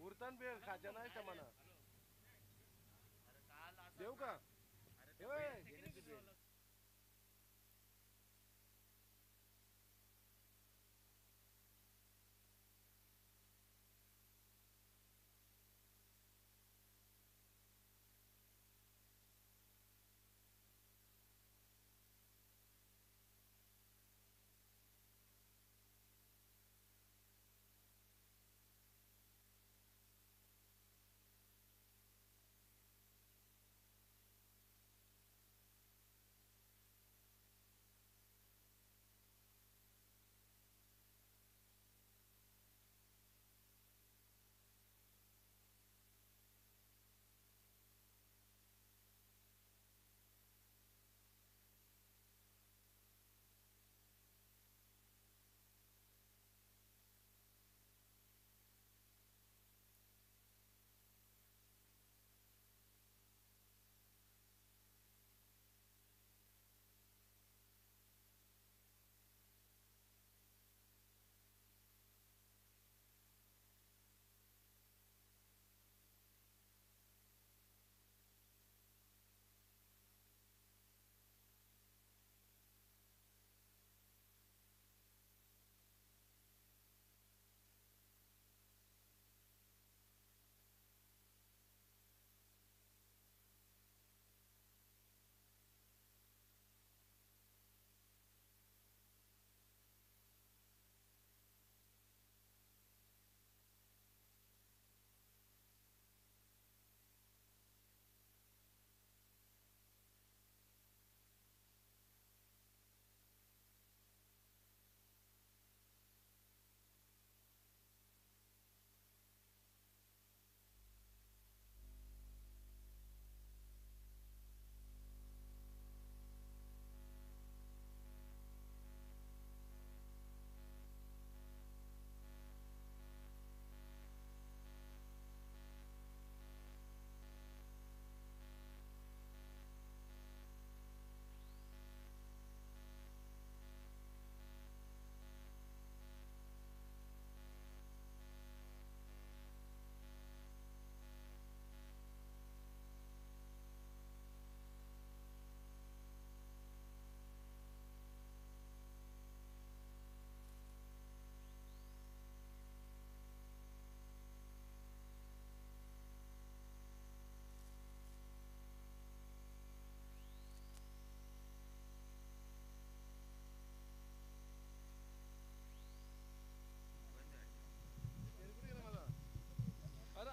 उरतान bell खाजा नाही का म्हणा देऊ का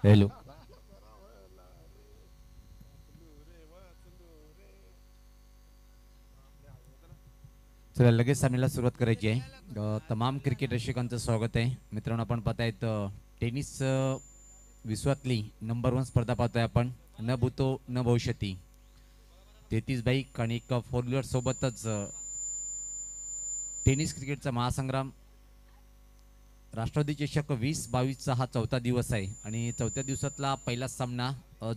हॅलो चला लगेच सामन्याला सुरुवात करायची आहे तमाम क्रिकेट रसिकांचं स्वागत आहे मित्रांनो आपण पाहतायत टेनिस विश्वातली नंबर 1 स्पर्धा पाहतोय आपण न भूतो न भविष्यती 33 बाईक आणि एक फोर व्हीलर सोबतच टेनिस क्रिकेटचा महासंग्राम राष्ट्रवादी चषक 2022चा हा चौथा दिवस आहे आणि चौथ्या दिवसातला पहिला सामना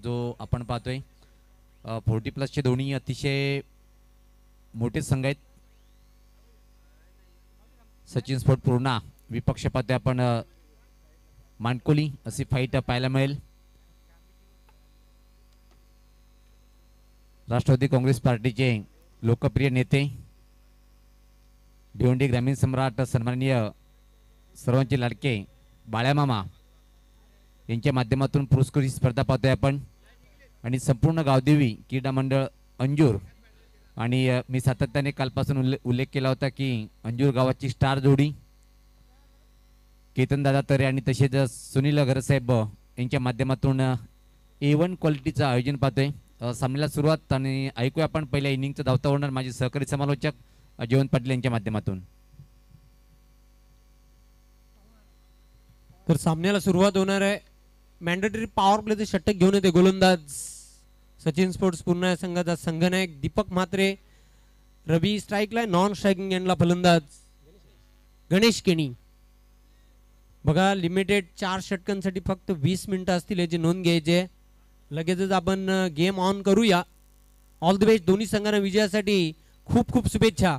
जो आपण पाहतोय 40+ दोन्ही अतिशय मोठे संघ आहेत सचिन स्पोर्ट पूर्णा विपक्ष पाहतोय आपण मानकोली अशी फाईट पाहायला मिळेल राष्ट्रवादी काँग्रेस पार्टीचे लोकप्रिय नेते भिवंडी ग्रामीण सम्राट सन्माननीय सर्वांचे लाडके बाळ्यामामा यांच्या माध्यमातून पुरस्कृत स्पर्धा पाहतोय आपण आणि संपूर्ण गावदेवी क्रीडा मंडळ अंजूर आणि मी सातत्याने कालपासून उल्लेख केला होता की अंजूर गावाची स्टार जोडी केतन दादा तरे आणि तसेच सुनील घरसाहेब यांच्या माध्यमातून A1 क्वालिटीचं आयोजन पाहतोय सामन्याला सुरुवात आणि ऐकूया आपण पहिल्या इनिंगचं धावता होणार माझे सहकारी समालोचक जयवंत पाटील यांच्या माध्यमातून तर सामन्याला सुरुवात होणार आहे मॅन्डेटरी पॉवर प्लेचं षटक घेऊन येते गोलंदाज सचिन स्पोर्ट्स पुन्हा संघाचा संघनायक दीपक म्हात्रे. रवी स्ट्राईकला, नॉन स्ट्रायकिंग एंडला फलंदाज गणेश केणी. बघा लिमिटेड 4 षटकांसाठी फक्त 20 मिनिटं असतील याची नोंद घ्यायची. लगेचच आपण गेम ऑन करूया. ऑल द बेस्ट दोन्ही संघांना विजयासाठी खूप खूप शुभेच्छा.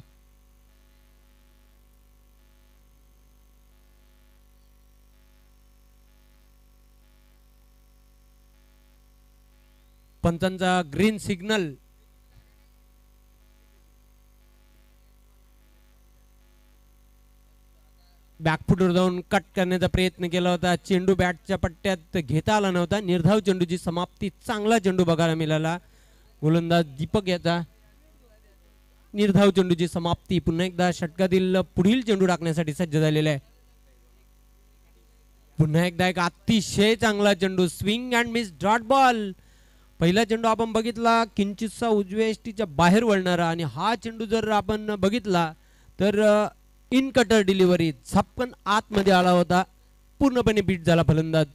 पंचांचा ग्रीन सिग्नल. बॅकफुटवर जाऊन कट करण्याचा प्रयत्न केला होता. चेंडू बॅटच्या पट्ट्यात घेता आला नव्हता. निर्धाव चेंडूची समाप्ती. चांगला चेंडू बघायला मिळाला. गोलंदाज दीपक याचा निर्धाव चेंडूची समाप्ती. पुन्हा एकदा षटकातील पुढील चेंडू टाकण्यासाठी सज्ज झालेला आहे. पुन्हा एकदा एक अतिशय चांगला चेंडू. Swing and miss dot ball. पहिला चेंडू आपण बघितला किंचितसा उजव्या एसटीच्या बाहेर वळणारा आणि हा चेंडू जर आपण बघितला तर इन कटर डिलिव्हरी झपकन आतमध्ये आला होता. पूर्णपणे बीट झाला फलंदाज.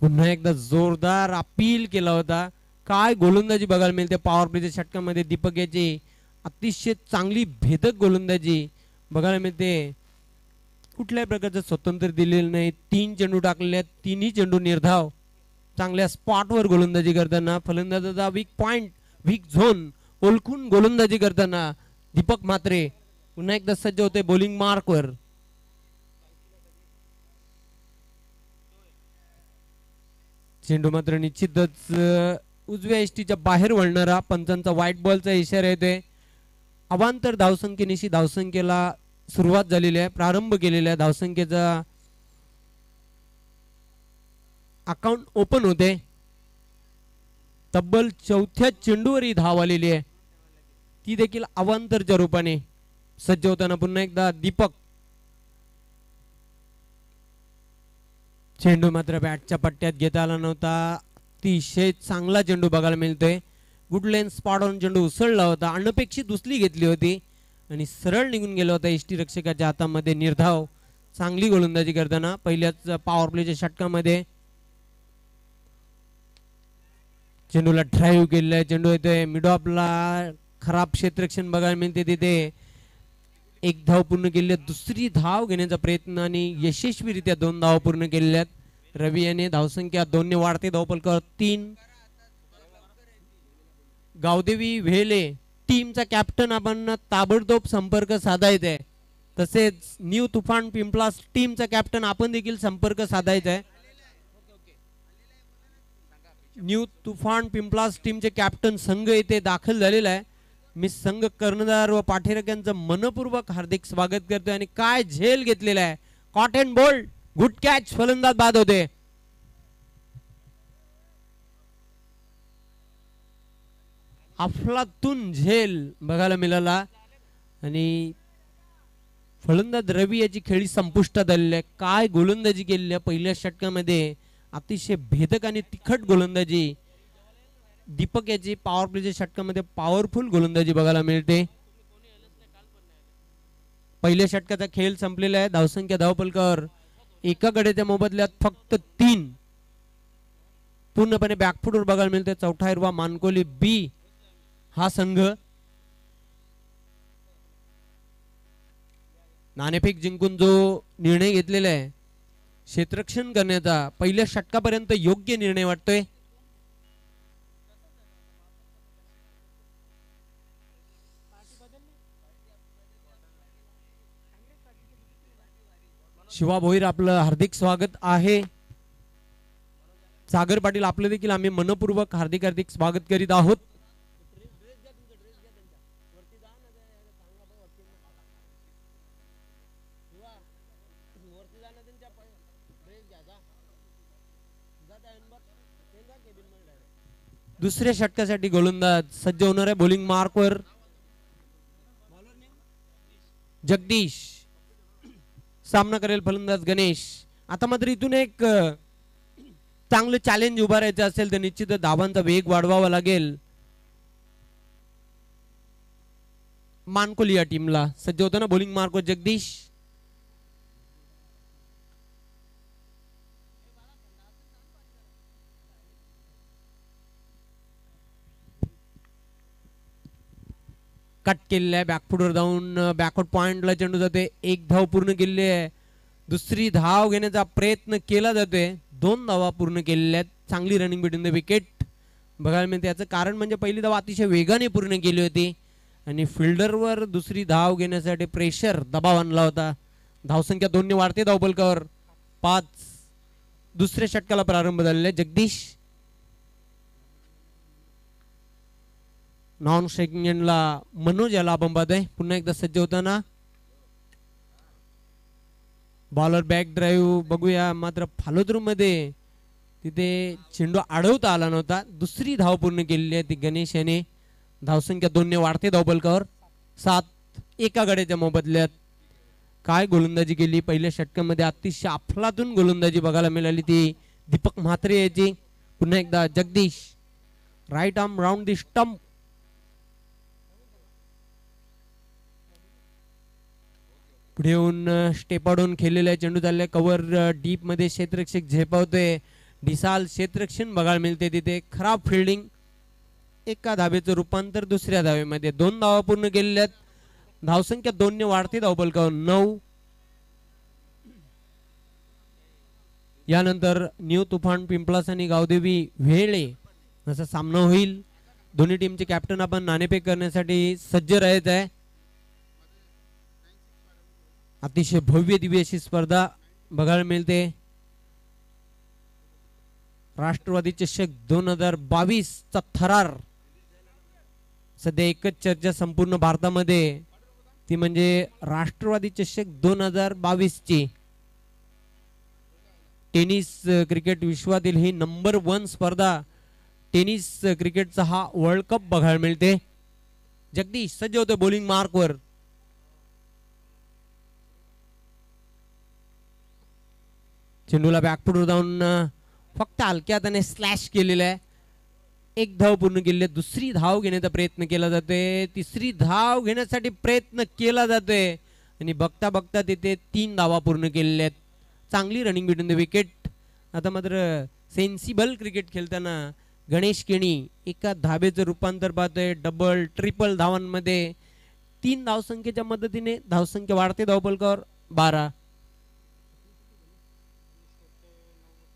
पुन्हा एकदा जोरदार अपील केला होता. काय गोलंदाजी बघायला मिळते पॉवर प्लेच्या षटकामध्ये. दीपक याची अतिशय चांगली भेदक गोलंदाजी बघायला मिळते. कुठल्याही प्रकारचं स्वतंत्र दिलेलं नाही. 3 चेंडू टाकलेले आहेत. 3ही चेंडू निर्धाव. चांगल्या स्पॉटवर गोलंदाजी करताना फलंदाजाचा वीक पॉइंट वीक झोन ओळखून गोलंदाजी करताना दीपक म्हात्रे पुन्हा एकदा सज्ज होते बॉलिंग मार्कवर. चेंडू मात्र निश्चितच उजव्या एसटीच्या बाहेर वळणारा. पंचांचा व्हाईट बॉलचा इशारा येतोय. अवांतर धावसंख्येनिशी धावसंख्येला सुरुवात झालेली आहे. प्रारंभ केलेला आहे. धावसंख्येचा अकाउंट ओपन होते. तब्बल 4थ्या चेंडूवर ही धाव आलेली आहे. ती देखील अवांतरच्या रूपाने. सज्ज होताना पुन्हा एकदा दीपक. चेंडू मात्र बॅटच्या पट्ट्यात घेता आला नव्हता. अतिशय चांगला चेंडू बघायला मिळतोय. गुड लेन स्पॉट ऑन चेंडू उसळला होता. अनपेक्षित उचली घेतली होती आणि सरळ निघून गेला होता एसटी रक्षकाच्या हातामध्ये. निर्धाव चांगली गोलंदाजी करताना पहिल्याच पॉवर प्लेच्या षटकामध्ये. चेंडूला ड्राईव्ह केलेला आहे. चेंडू येतोय मिड ऑफला. खराब क्षेत्ररक्षण बघायला मिळते तिथे. एक धाव पूर्ण केली आहे. दुसरी धाव घेण्याचा प्रयत्न आणि यशस्वीरित्या 2 धाव पूर्ण केलेल्या आहेत. रवी याने धावसंख्या 2 ने वाढते. धावफलकावर 3. गावदेवी व्हेले टीमचा कॅप्टन आपण ताबडतोब संपर्क साधायचा आहे. तसेच न्यू तुफान पिंपलास टीमचा कॅप्टन आपण देखील संपर्क साधायचा आहे. न्यू तुफान पिंपलास टीमचे कॅप्टन संघ येथे दाखल झालेला आहे. मी संघ कर्णधार व पाठीराख यांचं मनपूर्वक हार्दिक स्वागत करतोय. आणि काय झेल घेतलेला आहे. Cotton bolt good catch. फलंदाज बाद होते. अफलातून झेल बघायला मिळाला आणि फलंदाज रवी याची खेळी संपुष्टात आलेली आहे. काय गोलंदाजी केलेली आहे पहिल्या षटकामध्ये. अतिशय भेदक आणि तिखट गोलंदाजी. दीपक याची पॉवर प्लेच्या षटकामध्ये पॉवरफुल गोलंदाजी बघायला मिळते. पहिल्या षटकाचा खेळ संपलेला आहे. धावसंख्या धावफलकावर एका गड्याच्या मोबदल्यात फक्त 3. पूर्णपणे बॅकफुटवर बघायला मिळते. चौथा हिरवा मानकोली बी हा संघ. नाणेफेक जिंकून जो निर्णय घेतलेला आहे क्षेत्ररक्षण करण्याचा पहिल्या षटकापर्यंत योग्य निर्णय वाटतोय. शिवा भोईर आपलं हार्दिक स्वागत आहे. सागर पाटील आपलं देखील आम्ही मनपूर्वक हार्दिक हार्दिक स्वागत करीत आहोत. दुसऱ्या षटकासाठी गोलंदाज सज्ज होणार आहे. बॉलिंग मार्कवर जगदीश. सामना करेल फलंदाज गणेश. आता मात्र इथून एक चांगलं चॅलेंज उभारायचं असेल तर निश्चित धावांचा वेग वाढवावा लागेल मानकोली या टीमला. सज्ज होताना बॉलिंग मार्कवर जगदीश. कट केलेला आहे, बॅकफुटवर जाऊन बॅकवर्ड पॉइंटला चेंडू जाते. एक धाव पूर्ण केलेली आहे. दुसरी धाव घेण्याचा प्रयत्न केला जातोय. 2 धावा पूर्ण केलेल्या आहेत. चांगली रनिंग बिटवीन द विकेट बघायला मिळते. याचं कारण म्हणजे पहिली धाव अतिशय वेगाने पूर्ण केली होती आणि फिल्डरवर दुसरी धाव घेण्यासाठी प्रेशर दबाव आणला होता. धावसंख्या 2 ने वाढते धावफलकावर. 5 दुसऱ्या षटकाला प्रारंभ झालेला आहे. जगदीश नॉन स्ट्रायकिंग एंडला मनोज याला आपण पाहतोय पुन्हा एकदा सज्ज होताना. बॉलर बॅक ड्राईव्ह बघूया, मात्र फॉलोथ्रू मध्ये तिथे चेंडू अडवता आला नव्हता. दुसरी धाव पूर्ण केलेली आहे ती गणेश याने. धावसंख्या 2 ने वाढते धावफलकावर. 7 एका गड्याच्या मोबदल्यात. काय गोलंदाजी केली पहिल्या षटकामध्ये, अतिशय अफलातून गोलंदाजी बघायला मिळाली ती दीपक म्हात्रे याची. पुन्हा एकदा जगदीश राईट आर्म राऊंड दी स्टंप. पुढे येऊन स्टेप आउट खेळलेला चेंडू चाललाय कव्हर डीप मध्ये. क्षेत्ररक्षक झेपावतोय. डिसाल क्षेत्ररक्षण बघायला मिळते तिथे. खराब फिल्डिंग. एका धावेचं रूपांतर दुसऱ्या धावेमध्ये. 2 धावा पूर्ण केलेल्या आहेत. धावसंख्या 2 ने वाढते धावफलकावर. 9. यानंतर न्यू तुफान पिंपलास आणि गावदेवी वेळे असा सामना होईल. दोन्ही टीमचे कॅप्टन आपण नाणेफेक करण्यासाठी सज्ज राहायचं आहे. अतिशय भव्य दिव्य अशी स्पर्धा बघायला मिळते. राष्ट्रवादी चषक 2022 चा थरार. सध्या एकच चर्चा संपूर्ण भारतामध्ये, ती म्हणजे राष्ट्रवादी चषक 2022 ची. टेनिस क्रिकेट विश्वातील ही नंबर 1 स्पर्धा. टेनिस क्रिकेटचा हा वर्ल्ड कप बघायला मिळते. जगदीश सज्ज होते बॉलिंग मार्कवर. चेंडूला बॅकफुटवर जाऊन फक्त हलक्या हाताने स्लॅश केलेला आहे. 1 धाव पूर्ण केली आहे. दुसरी धाव घेण्याचा प्रयत्न केला जातोय. तिसरी धाव घेण्यासाठी प्रयत्न केला जातोय आणि बघता बघता तिथे 3 धावा पूर्ण केलेल्या आहेत. चांगली रनिंग बिटवीन द विकेट. आता मात्र सेन्सिबल क्रिकेट खेळताना गणेश केणी एका धावेचं रूपांतर पाहतोय डबल ट्रिपल धावांमध्ये. 3 धावसंख्येच्या मदतीने धावसंख्या वाढते धावफलकावर. 12.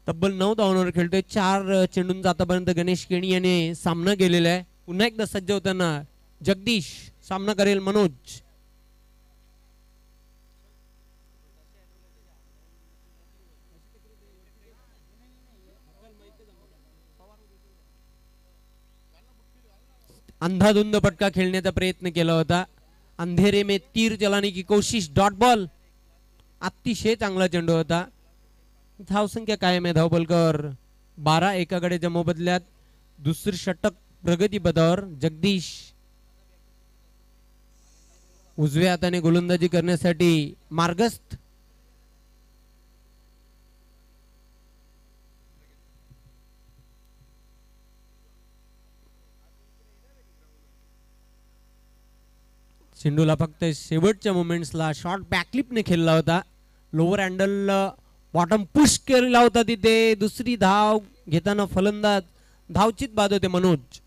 तब्बल 9 धावांवर खेळतोय. 4 चेंडूंचा आतापर्यंत गणेश केणी याने सामना केलेला आहे. पुन्हा एकदा सज्ज होताना जगदीश. सामना करेल मनोज. अंधाधुंद पटका खेळण्याचा प्रयत्न केला होता. अंधेरे में तीर चलाने की कोशिश. Dot ball. अतिशय चांगला चेंडू होता. धावसंख्या कायम आहे धावफलकावर. 12 एका गड्याच्या मोबदल्यात. दुसरे षटक प्रगतीपथावर. जगदीश उजव्या हाताने गोलंदाजी करण्यासाठी मार्गस्थ. चेंडूला फक्त शेवटच्या मोमेंट्सला शॉर्ट बॅकलिपने खेळला होता. लोअर हँडल बॉटम पुश केला होता तिथे. दुसरी धाव घेताना फलंदाज धावचित बाद होते मनोज.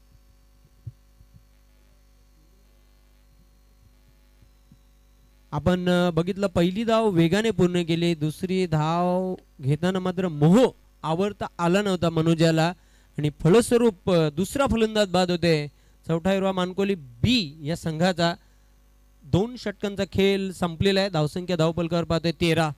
आपण बघितलं पहिली धाव वेगाने पूर्ण केली. दुसरी धाव घेताना मात्र मोह आवरता आला नव्हता मनोजाला आणि फलस्वरूप दुसरा फलंदाज बाद होते. चौथा हिरवा मानकोली बी या संघाचा. 2 षटकांचा खेळ संपलेला आहे. धावसंख्या धावफलकावर पाहतोय 13.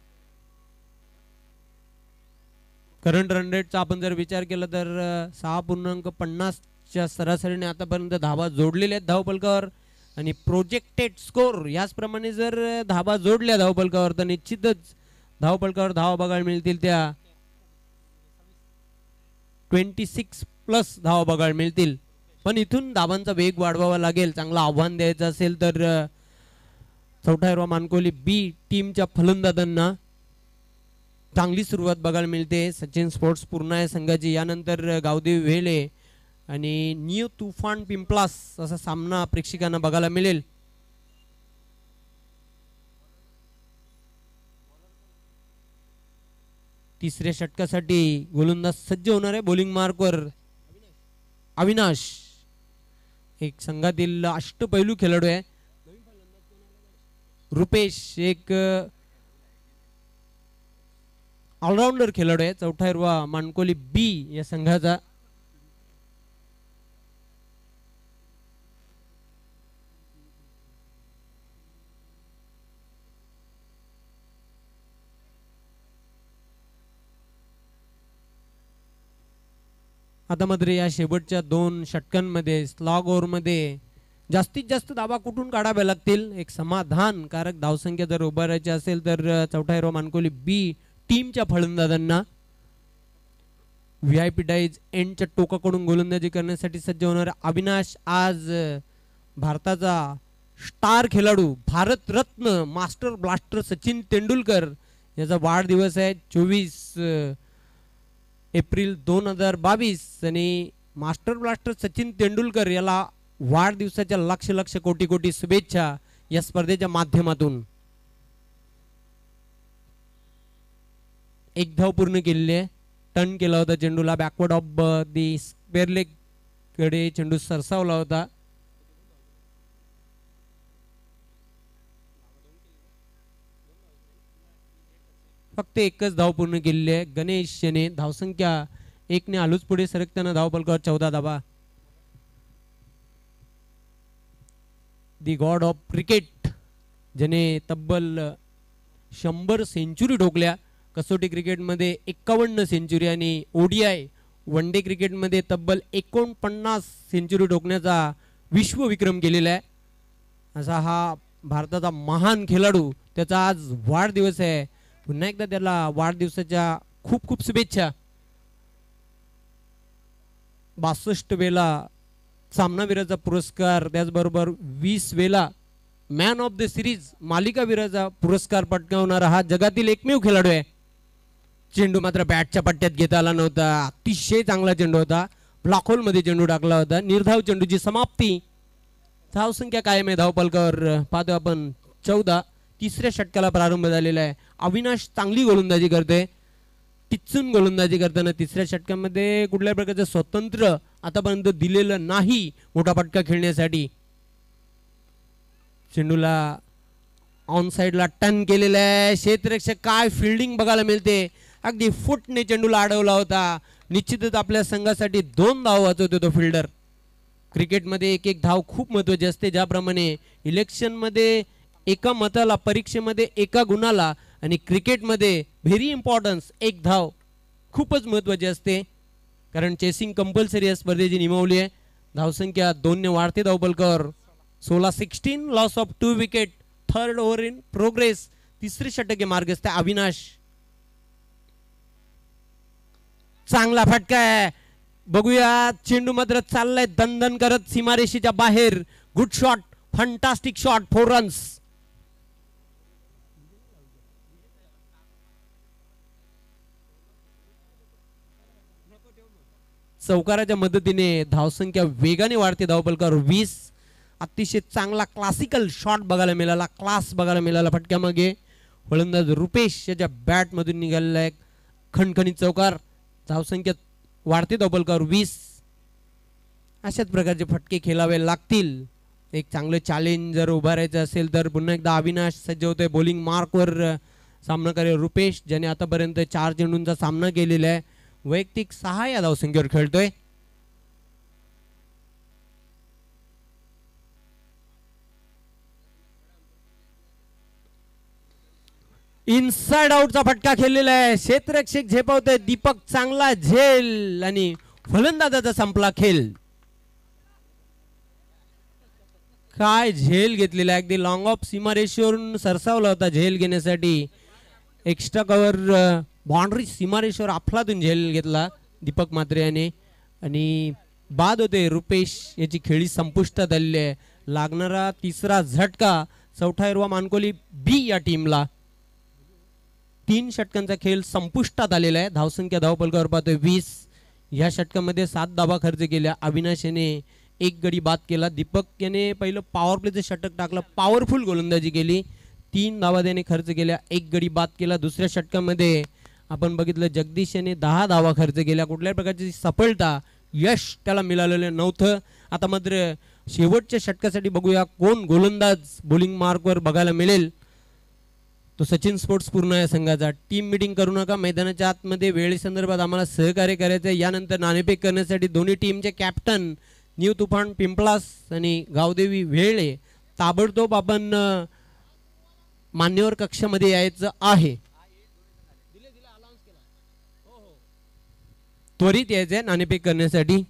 करंट रन रेटचा आपण जर विचार केला तर 6.50च्या सरासरीने आतापर्यंत धावा जोडलेल्या आहेत धावफलकावर आणि प्रोजेक्टेड स्कोर याचप्रमाणे जर धावा जोडल्या धावफलकावर तर निश्चितच धावफलकावर धावा बघायला मिळतील त्या 26+ धावा बघायला मिळतील. पण इथून धावांचा वेग वाढवावा लागेल. चांगलं आव्हान द्यायचं असेल तर चौथा हिरवा मानकोली बी टीमच्या फलंदाजांना चांगली सुरुवात बघायला मिळते. सचिन स्पोर्ट्स पूर्ण संघाची. यानंतर गावदेवी वेळे आणि न्यू तुफान पिंपलास असा सामना प्रेक्षकांना बघायला मिळेल. तिसऱ्या षटकासाठी गोलंदाज सज्ज होणार आहे. बॉलिंग मार्कवर अविनाश. एक संघातील अष्टपैलू खेळाडू आहे. रुपेश एक ऑलराऊंडर खेळाडू आहे. चौथा हिरवा मानकोली बी या संघाचा. आता मात्र या शेवटच्या 2 षटकांमध्ये स्लॉग ओव्हरमध्ये जास्तीत जास्त धावा कुठून काढाव्या लागतील. एक समाधानकारक धावसंख्या जर उभारायची असेल तर चौथा हिरो मानकोली बी टीमच्या फलंदाजांना व्हीआयपी डाईज एंडच्या टोकाकडून गोलंदाजी करण्यासाठी सज्ज होणारा अविनाश आज भारताचा स्टार खेळाडू भारतरत्न मास्टर ब्लास्टर सचिन तेंडुलकर याचा वाढदिवस आहे 24 एप्रिल 2022 आणि मास्टर ब्लास्टर सचिन तेंडुलकर याला वाढदिवसाच्या लक्ष लक्ष कोटी कोटी शुभेच्छा या स्पर्धेच्या माध्यमातून. एक धाव पूर्ण केलेली आहे. टर्न केला होता चेंडूला backward of the square leg कडे चेंडू सरसावला होता. फक्त एकच धाव पूर्ण केलेली आहे. गणेश याने धावसंख्या 1 ने आलूच पुढे सरकताना धावफलकावर 14 धावा. दी गॉड ऑफ क्रिकेट ज्याने तब्बल 100 सेंचुरी ठोकल्या. कसोटी क्रिकेटमध्ये 51 सेंचुरी आणि ओडीआय वन डे क्रिकेटमध्ये तब्बल 49 सेंचुरी ठोकण्याचा विश्वविक्रम केलेला आहे. असा हा भारताचा महान खेळाडू त्याचा आज वाढदिवस आहे. पुन्हा एकदा त्याला वाढदिवसाच्या खूप खूप शुभेच्छा. 62 वेळा सामनावीराचा पुरस्कार त्याचबरोबर 20 वेळा मॅन ऑफ द सिरीज मालिकावीराचा पुरस्कार पटकावणारा हा जगातील एकमेव खेळाडू आहे. चेंडू मात्र बॅटच्या पट्ट्यात घेता आला नव्हता. अतिशय चांगला चेंडू होता. ब्लॉक होल मध्ये चेंडू टाकला होता. निर्धाव चेंडूची समाप्ती. धावसंख्या कायम आहे धावफलकावर पाहतो आपण 14. तिसऱ्या षटकाला प्रारंभ झालेला आहे. अविनाश चांगली गोलंदाजी करते. टिचून गोलंदाजी करताना तिसऱ्या षटकामध्ये कुठल्या प्रकारचं स्वतंत्र आतापर्यंत दिलेलं नाही मोठा फटका खेळण्यासाठी. चेंडूला ऑन साइडला टर्न केलेला आहे. क्षेत्ररक्षक काय फिल्डिंग बघायला मिळते. अगदी फुटने चेंडूला अडवला होता. निश्चितच आपल्या संघासाठी 2 धाव वाचवतो तो फिल्डर. क्रिकेटमध्ये एक एक धाव खूप महत्त्वाची असते. ज्याप्रमाणे इलेक्शनमध्ये एका मताला परीक्षेमध्ये एका गुणाला आणि क्रिकेटमध्ये व्हेरी इम्पॉर्टन्स एक धाव खूपच महत्त्वाची असते. कारण चेसिंग कंपल्सरी या स्पर्धेची नियमावली आहे. धावसंख्या 2 ने वाढते धावफलकावर 16-16 loss of 2 wicket. Third over in progress. तिसरे षटक मार्गस्थ अविनाश. चांगला फटका आहे. बघूया चेंडू मात्र चाललाय दणदण करत सीमारेषेच्या बाहेर. Good shot. Fantastic shot. 4 runs. चौकाराच्या मदतीने धावसंख्या वेगाने वाढते धावफलकावर 20. अतिशय चांगला क्लासिकल शॉट बघायला मिळाला. क्लास बघायला मिळाला फटक्यामागे. फलंदाज रुपेश याच्या बॅट मधून निघालेला आहे खणखणीत चौकार. धावसंख्या वाढते धावफलकावर 20. अशाच प्रकारचे फटके खेळावे लागतील. एक चांगलं चॅलेंज जर उभारायचं असेल तर पुन्हा एकदा अविनाश सज्ज होतोय बॉलिंग मार्कवर. सामनाकारी रुपेश ज्याने आतापर्यंत 4 चेंडूंचा सामना केलेला आहे. वैयक्तिक 6 या धावसंख्येवर खेळतोय. इनसाइड आउटचा फटका खेळलेला आहे. क्षेत्ररक्षक झेपावतोय दीपक. चांगला झेल आणि फलंदाजाचा संपला खेळ. काय झेल घेतलेला आहे. अगदी लॉंग ऑफ सीमारेषेवरून सरसावला होता झेल घेण्यासाठी. एक्स्ट्रा कव्हर बाउंड्री सीमारेषेवर अफलातून झेल घेतला दीपक म्हात्रे याने आणि बाद होते. रुपेश याची खेळी संपुष्टात आलेली आहे. लागणारा तिसरा झटका चौथा हिरवा मानकोली बी या टीमला. 3 षटकांचा खेळ संपुष्टात आलेला आहे. धावसंख्या धावफलकावर पाहतोय 20. या षटकामध्ये 7 धावा खर्च केल्या. अविनाश याने 1 गडी बाद केला. दीपक याने पहिलं पॉवर प्लेचं षटक टाकलं. पॉवरफुल गोलंदाजी केली. 3 धावा त्याने खर्च केल्या. 1 गडी बाद केला. दुसऱ्या षटकामध्ये आपण बघितलं जगदीश याने 10 धावा खर्च केल्या. कुठल्याही प्रकारची सफलता यश त्याला मिळालेलं नव्हतं. आता मात्र शेवटच्या षटकासाठी बघूया कोण गोलंदाज बॉलिंग मार्कवर बघायला मिळेल. तो सचिन स्पोर्ट्स पूर्ण या संघाचा. टीम मीटिंग करू नका, मैदानाच्या आतमध्ये वेळेसंदर्भात आम्हाला सहकार्य करायचं. यानंतर नाणेफेक करण्यासाठी दोन्ही टीमचे कॅप्टन न्यू तुफान पिंपळास आणि गावदेवी वेळे ताबडतोब आपण मान्यवर कक्षामध्ये यायचं आहे. त्वरित यायचंय नाणेफेक करण्यासाठी.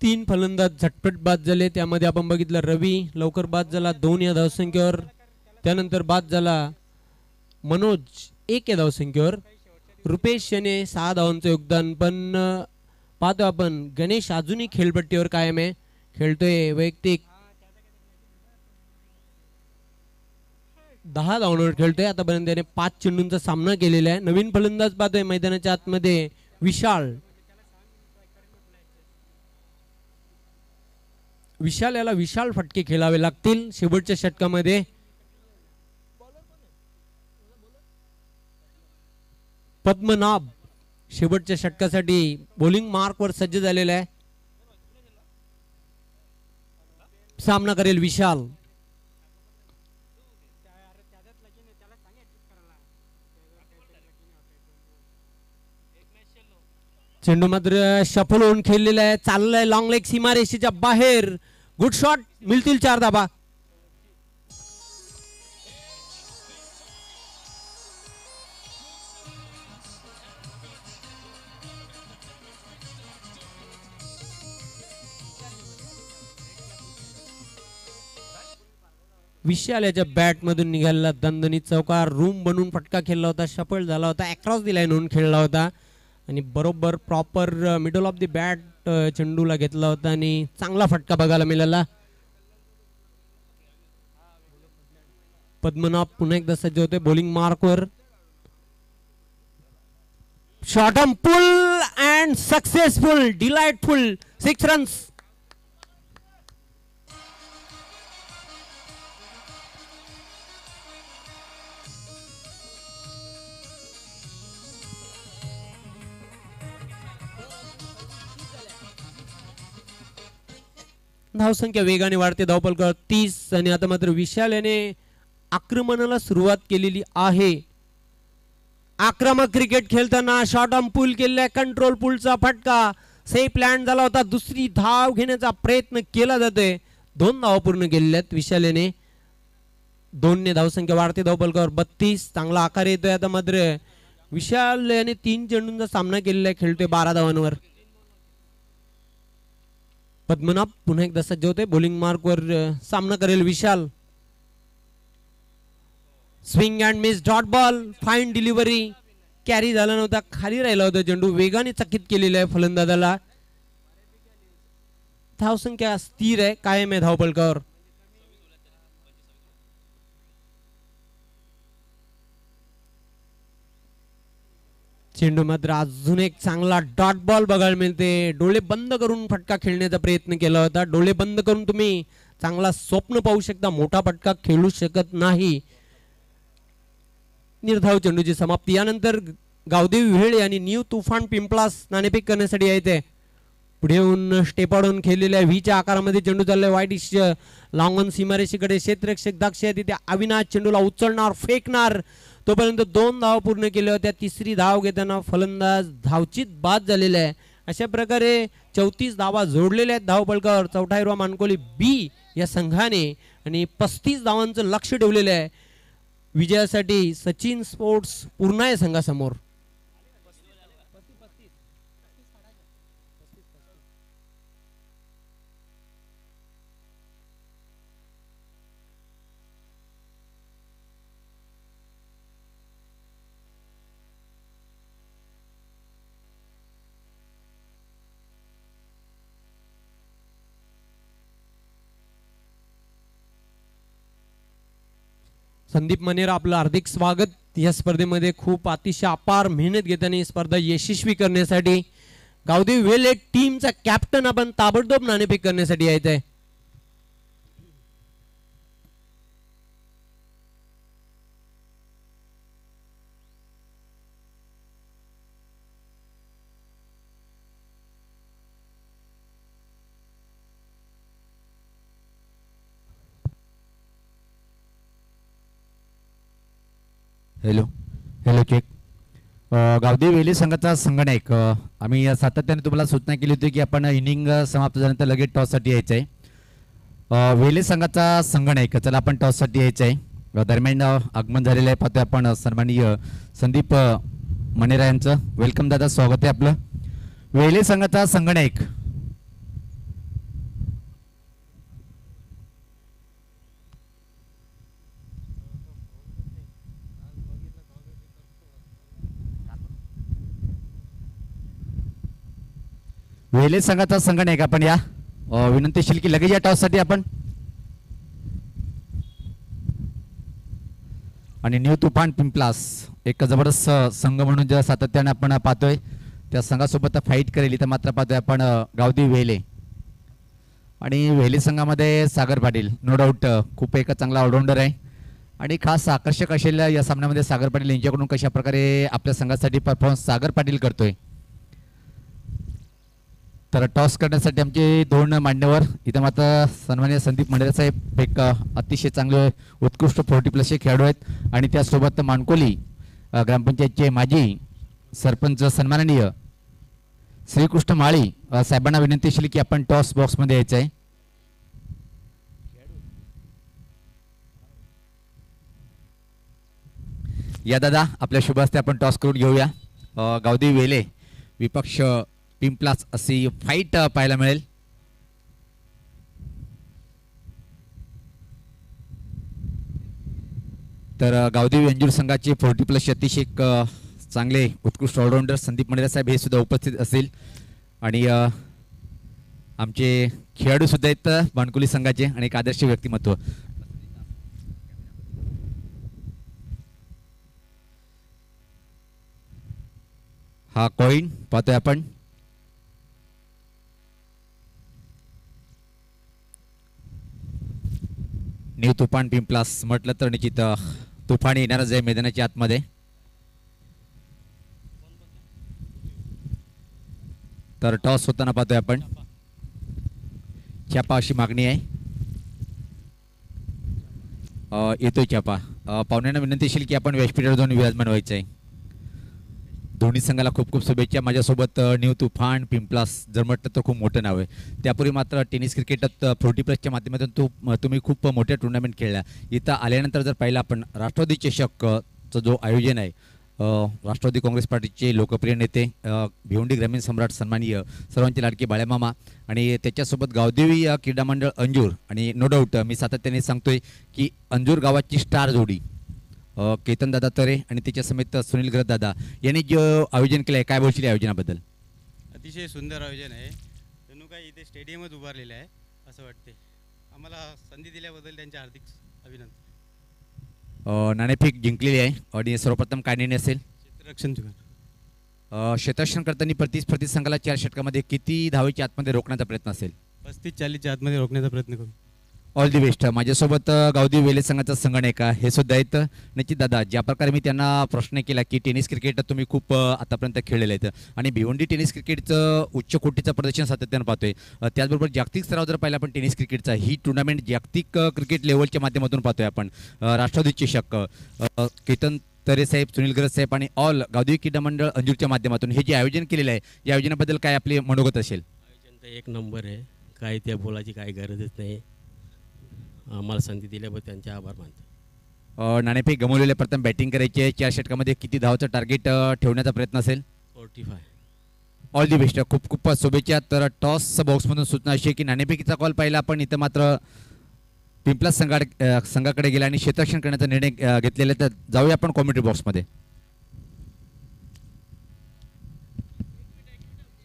तीन फलंदाज झटपट बाद झाले. त्यामध्ये आपण बघितलं रवी लवकर बाद झाला 2 या धावसंख्येवर. त्यानंतर बाद झाला मनोज 1 या धावसंख्येवर. रुपेश याने 6 धावांचं योगदान. पण पाहतो आपण गणेश अजूनही खेळपट्टीवर कायम आहे, खेळतोय वैयक्तिक 10 धावांवर खेळतोय. आतापर्यंत त्याने 5 चेंडूंचा सामना केलेला आहे. नवीन फलंदाज पाहतोय मैदानाच्या आतमध्ये विशाल. याला विशाल फटके खेळावे लागतील शेवटच्या षटकामध्ये. पद्मनाभ शेवटच्या षटकासाठी बॉलिंग मार्कवर सज्ज झालेला आहे. सामना करेल विशाल. चेंडू मात्र शफल होऊन खेळलेला आहे. चाललाय लॉंग लेग सीमारेषेच्या बाहेर. गुड शॉट, मिळतील 4 धाबा. विशाल याच्या बॅट मधून निघालेला दणदणीत चौकार. रूम बनवून फटका खेळला होता, शफल झाला होता, अक्रॉस दी लाईन होऊन खेळला होता आणि बरोबर proper middle of the bat चेंडूला घेतला होता आणि चांगला फटका बघायला मिळाला. पद्मनाभ पुन्हा एकदा सज्ज होते बॉलिंग मार्कवर. Short arm pull and successful, delightful 6 runs. धावसंख्या वेगाने वाढते. धावपलकर 30 आणि आता मात्र विशाल याने आक्रमणाला सुरुवात केलेली आहे. आक्रमक क्रिकेट खेळताना शॉर्ट आर्म पुल केलेला, कंट्रोल पुलचा फटका सेफ लँड झाला होता. दुसरी धाव घेण्याचा प्रयत्न केला जातोय. 2 धावा पूर्ण केलेल्या आहेत विशाल याने. 2 ने धावसंख्या वाढते. धावपलकर 32 चांगला आकार येतोय. आता मात्र विशाल याने 3 चेंडूंचा सामना केलेला आहे, खेळतोय 12 धावांवर. पद्मनाभ पुन्हा एकदा सज्ज होते बॉलिंग मार्कवर. सामना करेल Vishal. Swing and miss dot ball, fine delivery, carry झाला नव्हता, खाली राहिला होता चेंडू. वेगाने चकित केलेला आहे फलंदाजाला. धावसंख्या स्थिर आहे, कायम आहे धावपलकावर. चेंडू मात्र अजून एक चांगला डॉट बॉल बघायला मिळते. डोळे बंद करून फटका खेळण्याचा प्रयत्न केला होता. डोळे बंद करून तुम्ही चांगला स्वप्न पाहू शकता, मोठा फटका खेळू शकत नाही. निर्धाव चेंडूची समाप्ती. यानंतर गावदेवी वेळे आणि न्यू तुफान पिंपळास नाणेफेक करण्यासाठी येते. पुढे येऊन स्टेपाडून खेळलेल्या व्हीच्या आकारामध्ये चेंडू चाललाय. वाईट लॉंग ऑन सीमारेषेकडे क्षेत्ररक्षक दक्ष आहे तिथे. अविनाश चेंडूला उचलणार, फेकणार. तोपर्यंत 2 धावा पूर्ण केल्या होत्या. तिसरी धाव घेताना फलंदाज धावचीत बाद झालेला आहे. अशा प्रकारे 34 धावा जोडलेल्या आहेत धावपलकावर. चौथा हिरवा मानकोली बी या संघाने आणि 35 धावांचं लक्ष ठेवलेलं आहे विजयासाठी सचिन स्पोर्ट्स पूर्णा या संघासमोर. संदीप मनेर आपलं हार्दिक स्वागत या स्पर्धेमध्ये. खूप अतिशय अपार मेहनत घेताना ही स्पर्धा यशस्वी करण्यासाठी गावदेवी वेले टीमचा कॅप्टन आपण ताबडतोब नाणेफेक करण्यासाठी यायचं आहे. Hello hello check. गावदेवी वेले संघाचा संगणक आम्ही सातत्याने तुम्हाला सूचना केली होती की आपण इनिंग समाप्त झाल्यानंतर लगेच टॉससाठी यायचं आहे. वेले संघाचा संगणक चला आपण टॉससाठी यायचं आहे. दरम्यान आगमन झालेलं आहे. पाहतोय आपण सन्माननीय संदीप मनेरा यांचं. वेलकम दादा, स्वागत आहे आपलं. वेले संघाचा संगणक वेले संघाचा संगणक आपण या विनंतीशील की लगेच या टॉससाठी आपण. आणि न्यू तुफान पिंपलास एक जबरदस्त संघ म्हणून ज्या सातत्याने आपण पाहतोय त्या संघासोबत फाईट करेल इथं मात्र पाहतोय आपण गावदेवी वेले. आणि वेले संघामध्ये सागर पाटील नो डाऊट खूप एक चांगला ऑलराऊंडर आहे आणि खास आकर्षक असेल या सामन्यामध्ये सागर पाटील यांच्याकडून कशा प्रकारे आपल्या संघासाठी परफॉर्मन्स सागर पाटील करतोय. तर टॉस करण्यासाठी आमचे दोन मान्यवर इथं मात्र सन्माननीय संदीप मंडेरे साहेब एक अतिशय चांगले उत्कृष्ट 40+ खेळाडू आहेत आणि त्यासोबत मानकोली ग्रामपंचायतचे माजी सरपंच सन्माननीय श्रीकृष्ण माळी साहेबांना विनंतीशील की आपण टॉस बॉक्समध्ये यायचं आहे. या दादा, आपल्या शुभ हस्ते आपण टॉस करून घेऊया. गावदेवी वेले विपक्ष पिंपलास अशी फाईट पाहायला मिळेल. तर गावदेवी अंजूर संघाचे 40+ अतिशय चांगले उत्कृष्ट ऑलराऊंडर संदीप मंडेरे साहेब हे सुद्धा उपस्थित असतील आणि आमचे खेळाडू सुद्धा आहेत बाणकुली संघाचे आणि एक आदर्श व्यक्तिमत्व. हा कॉइन पाहतोय आपण. न्यू तुफान पिंपलास म्हटलं तर निश्चित तुफान येणारच आहे मैदानाच्या आतमध्ये. तर टॉस होताना पाहतोय आपण. छापा अशी मागणी आहे. येतोय छापा. पाहुण्यांना विनंतीशील की आपण व्यासपीठावर जाऊन विराजमान व्हायचं आहे. दोन्ही संघाला खूप खूप शुभेच्छा. माझ्यासोबत न्यू तुफान पिंपलास जर म्हटलं तर खूप मोठं नाव आहे. त्यापूर्वी मात्र टेनिस क्रिकेटात 40+च्या माध्यमातून तुम्ही खूप मोठ्या टुर्नामेंट खेळल्या. इथं आल्यानंतर जर पाहिलं आपण राष्ट्रवादी चषकचं जो आयोजन आहे राष्ट्रवादी काँग्रेस पार्टीचे लोकप्रिय नेते भिवंडी ग्रामीण सम्राट सन्माननीय सर्वांचे लाडके बाळ्यामामा आणि त्याच्यासोबत गावदेवी क्रीडा मंडळ अंजूर आणि नो डाऊट मी सातत्याने सांगतोय की अंजूर गावाची स्टार जोडी केतन दादा तरे आणि त्याच्या समेत सुनील गरत दादा यांनी जो आयोजन केलं आहे, काय बोलशील आयोजनाबद्दल? अतिशय सुंदर आयोजन आहे. जणू काय इथे स्टेडियमच उभारलेलं आहे असं वाटते. आम्हाला संधी दिल्याबद्दल त्यांचे हार्दिक अभिनंदन. नाणेफेक जिंकलेली आहे आणि सर्वप्रथम काय निर्णय असेल? क्षेत्ररक्षण क्षेत्ररक्षण करताना प्रति संघाला 4 षटकामध्ये किती धावेच्या आतमध्ये रोखण्याचा प्रयत्न असेल? 35-40च्या आतमध्ये रोखण्याचा प्रयत्न करू. All the best. माझ्यासोबत गावदेवी वेले संघाचा संगणक हे सुद्धा आहेत. निश्चित दादा, ज्या प्रकारे मी त्यांना प्रश्न केला की टेनिस क्रिकेट तुम्ही खूप आतापर्यंत खेळलेलं आहेत आणि भिवंडी टेनिस क्रिकेटचं उच्च कोटीचं प्रदर्शन सातत्यानं पाहतोय. त्याचबरोबर जागतिक स्तरावर जर पाहिलं आपण टेनिस क्रिकेटचा ही टुर्नामेंट जागतिक क्रिकेट लेवलच्या माध्यमातून पाहतोय आपण. राष्ट्रवादी चषक केतन तरे साहेब, सुनील गरज साहेब आणि ऑल गावदेवी क्रीडा मंडळ अंजूरच्या माध्यमातून हे जे आयोजन केलेलं आहे या आयोजनाबद्दल काय आपले मनोगत असेल? आयोजन तर एक नंबर आहे. काय त्या बोलायची काय गरजच नाही. आम्हाला संधी दिल्याबद्दल त्यांचे आभार मानतो. नाणेफेक गमावलेले प्रथम बॅटिंग करायचे. 4 षटकामध्ये किती धावचं टार्गेट ठेवण्याचा प्रयत्न असेल? 45. All the best. खूप खूप शुभेच्छा. तर टॉस बॉक्समधून सूचना अशी आहे की नाणेफेकीचा कॉल पाहिला आपण इथं मात्र पिंपलास संघाकडे गेला आणि क्षेत्ररक्षण करण्याचा निर्णय घेतलेला. तर जाऊया आपण कॉमेंट्री बॉक्समध्ये.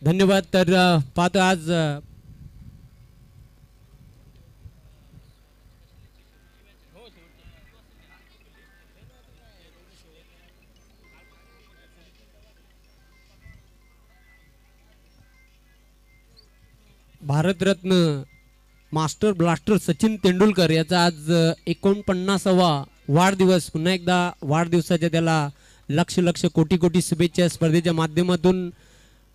धन्यवाद. तर पाहतो आज भारतरत्न मास्टर ब्लास्टर सचिन तेंडुलकर याचा आज 49वा वाढदिवस. पुन्हा एकदा वाढदिवसाच्या त्याला लक्ष लक्ष कोटी कोटी शुभेच्छा. स्पर्धेच्या माध्यमातून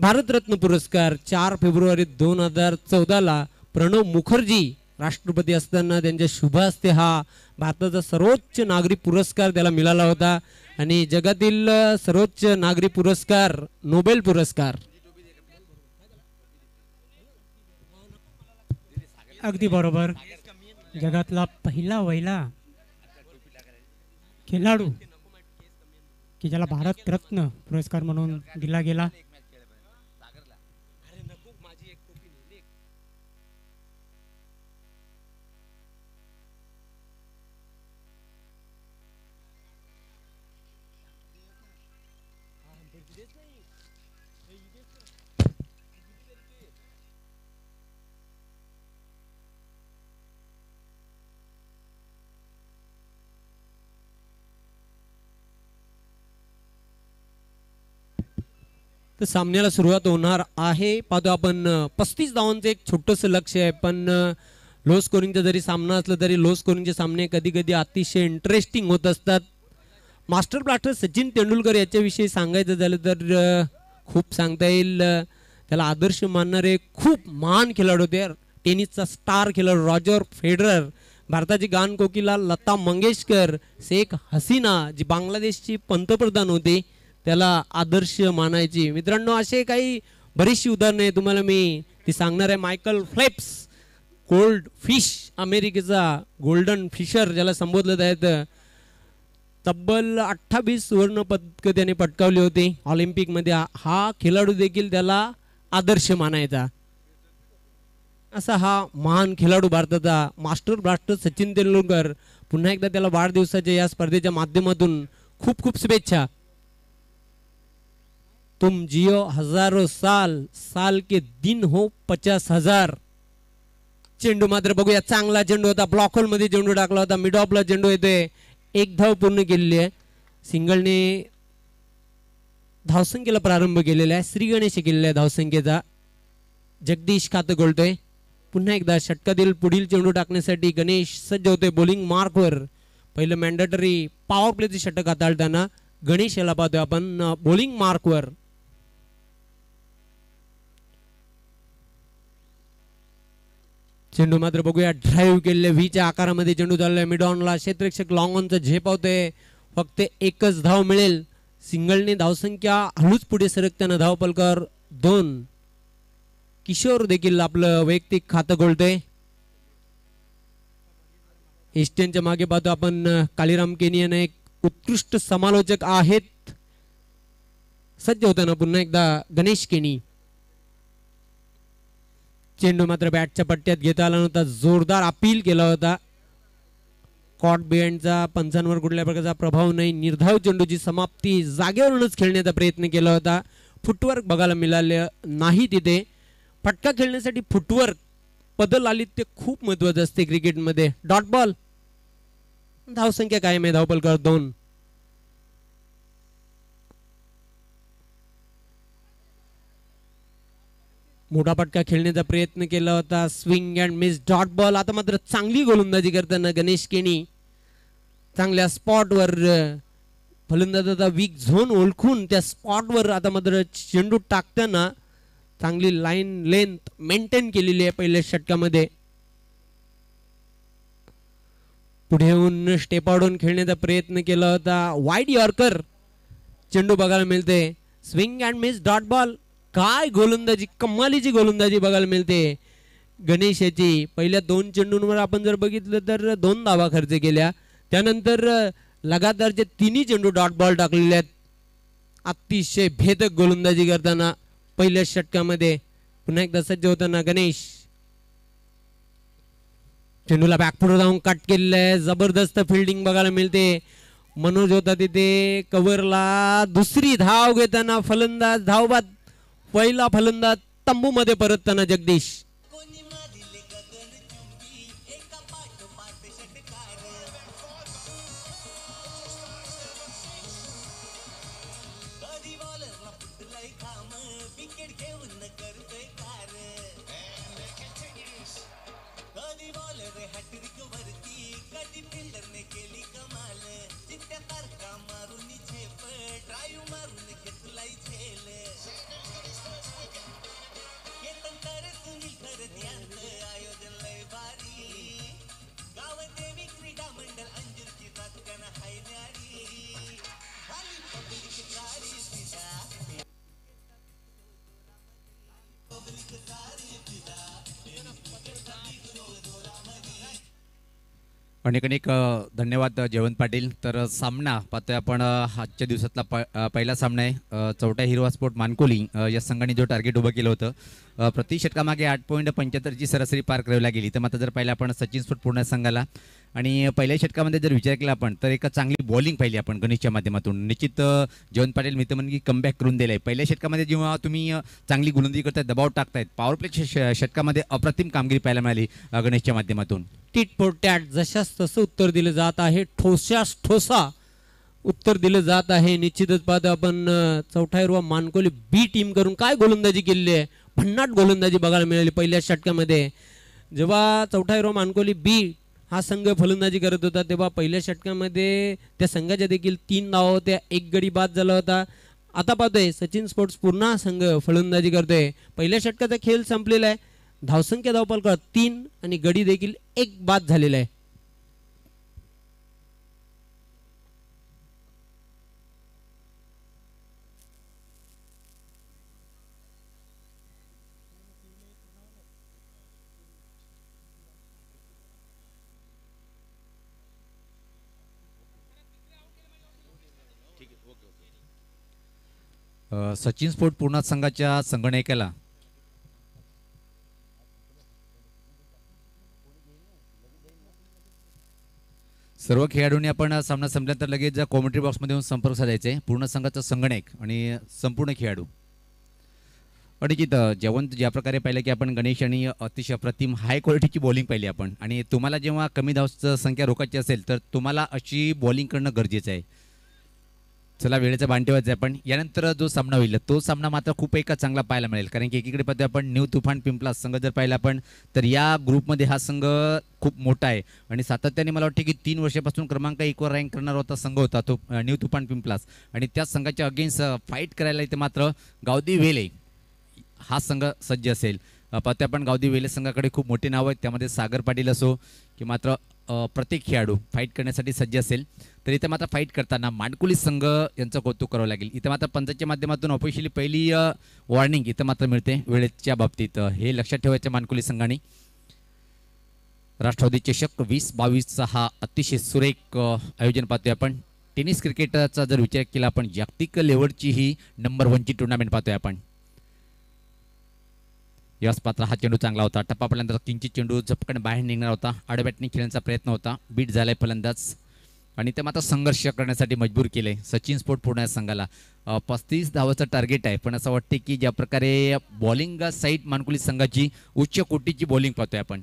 भारतरत्न पुरस्कार 4 फेब्रुवारी 2014ला प्रणव मुखर्जी राष्ट्रपती असताना त्यांच्या शुभ हस्ते हा भारताचा सर्वोच्च नागरी पुरस्कार त्याला मिळाला होता. आणि जगातील सर्वोच्च नागरी पुरस्कार नोबेल पुरस्कार. अगदी बरोबर. जगातला पहिला वहिला खेळाडू की ज्याला भारत रत्न पुरस्कार म्हणून दिला गेला. तर सामन्याला सुरुवात होणार आहे. पाहतो आपण 35 धावांचं एक छोटंसं लक्ष आहे. पण लो स्कोरिंगचा जरी सामना असला तरी लो स्कोरिंगचे सामने कधी कधी अतिशय इंटरेस्टिंग होत असतात. मास्टर ब्लास्टर सचिन तेंडुलकर याच्याविषयी सांगायचं झालं तर खूप सांगता येईल. त्याला आदर्श मानणारे खूप महान खेळाडू होते. टेनिसचा स्टार खेळाडू रॉजर फेडरर, भारताची गान कोकिला लता मंगेशकर, शेख हसीना जी बांगलादेशची पंतप्रधान होती त्याला आदर्श मानायची. मित्रांनो असे काही बरीचशी उदाहरणे तुम्हाला मी ती सांगणार आहे. मायकल फेल्प्स गोल्ड फिश, अमेरिकेचा गोल्डन फिशर ज्याला संबोधलं जातं, तब्बल 28 सुवर्ण पदकं त्याने पटकावली होती ऑलिम्पिकमध्ये. हा खेळाडू देखील त्याला आदर्श मानायचा. असा हा महान खेळाडू भारताचा मास्टर ब्लास्टर सचिन तेंडुलकर. पुन्हा एकदा त्याला वाढदिवसाच्या या स्पर्धेच्या माध्यमातून खूप खूप शुभेच्छा. तुम जियो हजारो साल, साल के दिन हो 50,000. चेंडू मात्र बघूया, चांगला चेंडू होता. ब्लॉक होल मध्ये चेंडू टाकला होता. मिड ऑफला चेंडू येतोय. एक धाव पूर्ण केलेली आहे. सिंगलने धावसंख्येला प्रारंभ केलेला आहे. श्री गणेश केलेला आहे धावसंख्येचा. जगदीश खातं गोलतोय. पुन्हा एकदा षटकातील पुढील चेंडू टाकण्यासाठी गणेश सज्ज होते बॉलिंग मार्कवर. पहिलं मॅन्डेटरी पॉवर प्लेचे षटक हाताळताना गणेश याला पाहतोय आपण बॉलिंग मार्कवर. चेंडू मात्र बघूया, ड्राईव्ह केलेले व्हीच्या आकारामध्ये चेंडू चाललाय. मिडॉनला क्षेत्ररक्षक लॉंग ऑनचा झेप होतोय. फक्त एकच धाव मिळेल. सिंगलने धावसंख्या हळूच पुढे सरकताना धावपलकावर 2. किशोर देखील आपलं वैयक्तिक खातं गोलतोय. एस्टियनच्या मागे पाहतो आपण कालीराम केनियन एक उत्कृष्ट समालोचक आहेत. सज्ज होताना पुन्हा एकदा गणेश केनी. चेंडू मात्र बॅटच्या पट्ट्यात घेता आला नव्हता. जोरदार अपील केला होता. कॉट बिहाइंडचा पंचांवर कुठल्या प्रकारचा प्रभाव नाही. निर्धाव चेंडूची समाप्ती जागेवरूनच खेळण्याचा प्रयत्न केला होता. फुटवर्क बघायला मिळाले नाही तिथे. फटका खेळण्यासाठी फुटवर्क बदल आली ते खूप महत्वाचं असते क्रिकेटमध्ये. Dot ball. धावसंख्या कायम आहे धावपलकावर 2. मोठा फटका खेळण्याचा प्रयत्न केला होता. Swing and miss dot ball. आता मात्र चांगली गोलंदाजी करताना गणेश केनी चांगल्या स्पॉटवर फलंदाजाचा वीक झोन ओळखून त्या स्पॉटवर आता मात्र चेंडू टाकताना चांगली लाईन लेंथ मेंटेन केलेली आहे पहिल्या षटकामध्ये. पुढे येऊन स्टेप आउट खेळण्याचा प्रयत्न केला होता. वाईड यॉर्कर चेंडू बघायला मिळते. Swing and miss dot ball. काय गोलंदाजी, कमालीची गोलंदाजी बघायला मिळते गणेश याची. पहिल्या 2 चेंडूंवर आपण जर बघितलं तर 2 धावा खर्च केल्या. त्यानंतर लगातारचे 3 चेंडू डॉट बॉल टाकलेले आहेत. अतिशय भेदक गोलंदाजी करताना पहिल्या षटकामध्ये. पुन्हा एकदा सज्ज होताना गणेश. चेंडूला बॅकफुट जाऊन कट केलेलं आहे. जबरदस्त फिल्डिंग बघायला मिळते. मनोज होता तिथे कव्हरला. दुसरी धाव घेताना फलंदाज धावबाद. पहिला फलंदाज तंबूमध्ये परतताना जगदीश. अनेक अनेक धन्यवाद जयवंत पाटील. तर सामना पाहतोय आपण आजच्या दिवसातला पहिला सामना आहे. चौथा हिरवा स्पोर्ट मानकोली या संघाने जो टार्गेट उभं केलं होतं, प्रति षटकामागे 8.75ची सरासरी पार करावी गेली. तर मात्र जर पाहिलं आपण सचिन स्पोर्ट पूर्ण संघाला आणि पहिल्या षटकामध्ये जर विचार केला आपण तर एक चांगली बॉलिंग पाहिली आपण गणेशच्या माध्यमातून. निश्चित जयवंत पाटील मी तर म्हणेन की कमबॅक करून दिलं आहे. पहिल्या षटकामध्ये जेव्हा तुम्ही चांगली गोलंदाजी करताय, दबाव टाकतायत, पॉवर प्ले षटकामध्ये अप्रतिम कामगिरी पाहायला मिळाली गणेशच्या माध्यमातून. टीट फॉर टॅट जशास तसं उत्तर दिलं जात आहे, ठोसास ठोसा उत्तर दिलं जात आहे. निश्चितच पाहतो आपण चौथा हिरवा मानकोली बी टीम करून काय गोलंदाजी केलेली आहे, भन्नाट गोलंदाजी बघायला मिळाली पहिल्या षटकामध्ये. जेव्हा चौथा हिरवा मानकोली बी हा संघ फलंदाजी करत होता तेव्हा पहिल्या षटकामध्ये त्या संघाच्या देखील 3 धावा होत्या, 1 गडी बाद झाला होता. आता पाहतोय सचिन स्पोर्ट्स पूर्ण संघ फलंदाजी करतोय. पहिल्या षटकाचा खेळ संपलेला आहे. धावसंख्या धावपाल 3 आणि गडी देखील 1 बाद झालेला आहे. सचिन स्पोर्ट पूर्ण संघाच्या संगणकाला सर्व खेळाडूंनी आपण सामना संपल्यानंतर लगेच कॉमेंट्री बॉक्समध्ये येऊन संपर्क साधायचा आहे. पूर्ण संघाचा संगणक आणि संपूर्ण खेळाडू. अनिकेत, जयवंत ज्या प्रकारे पाहिलं की आपण गणेश आणि अतिशय अप्रतिम हाय क्वालिटीची बॉलिंग पाहिली आपण, आणि तुम्हाला जेव्हा कमी धावची संख्या रोखायची असेल तर तुम्हाला अशी बॉलिंग करणं गरजेचं आहे. चला वेळेचा बांध ठेवायचा आहे. पण यानंतर जो सामना होईल तो सामना मात्र खूप एका चांगला पाहायला मिळेल, कारण की एकीकडे पाहतो आपण न्यू तुफान पिंपलास संघ जर पाहिला आपण तर या ग्रुपमध्ये हा संघ खूप मोठा आहे आणि सातत्याने मला वाटते की 3 वर्षापासून क्रमांक 1 वर रँक करणारा होता संघ होता तो न्यू तुफान पिंपलास, आणि त्याच संघाच्या अगेन्स्ट फाईट करायला इथे मात्र गावदी वेले हा संघ सज्ज असेल. पाहतो आपण गावदी वेले संघाकडे खूप मोठे नाव आहेत, त्यामध्ये सागर पाटील असो की मात्र प्रत्येक खेळाडू फाईट करण्यासाठी सज्ज असेल. तर इथे मात्र फाईट करताना मानकुली संघ यांचं कौतुक करावं लागेल. इथं मात्र पंचाच्या माध्यमातून ऑफिशियली पहिली वॉर्निंग इथं मात्र मिळते वेळेच्या बाबतीत, हे लक्षात ठेवायचं मानकुली संघाने. राष्ट्रवादी चषक 2022 हा अतिशय सुरेख आयोजन पाहतोय आपण. टेनिस क्रिकेटचा जर विचार केला आपण जागतिक लेवलची ही नंबर 1ची टुर्नामेंट पाहतोय आपण. यास पात्र हा चेंडू चांगला होता. टप्पा पडल्यानंतर किंचित चेंडू झपकन बाहेर निघणार होता. आडबॅटने खेळण्याचा प्रयत्न होता, बीट झालाय फलंदाज आणि ते मात्र संघर्ष करण्यासाठी मजबूर केले सचिन स्पोर्ट पुणे संघाला. 35 धावाचं टार्गेट आहे, पण असं वाटते की ज्या प्रकारे बॉलिंग साईड मानकुली संघाची उच्च कोटीची बॉलिंग पाहतोय आपण.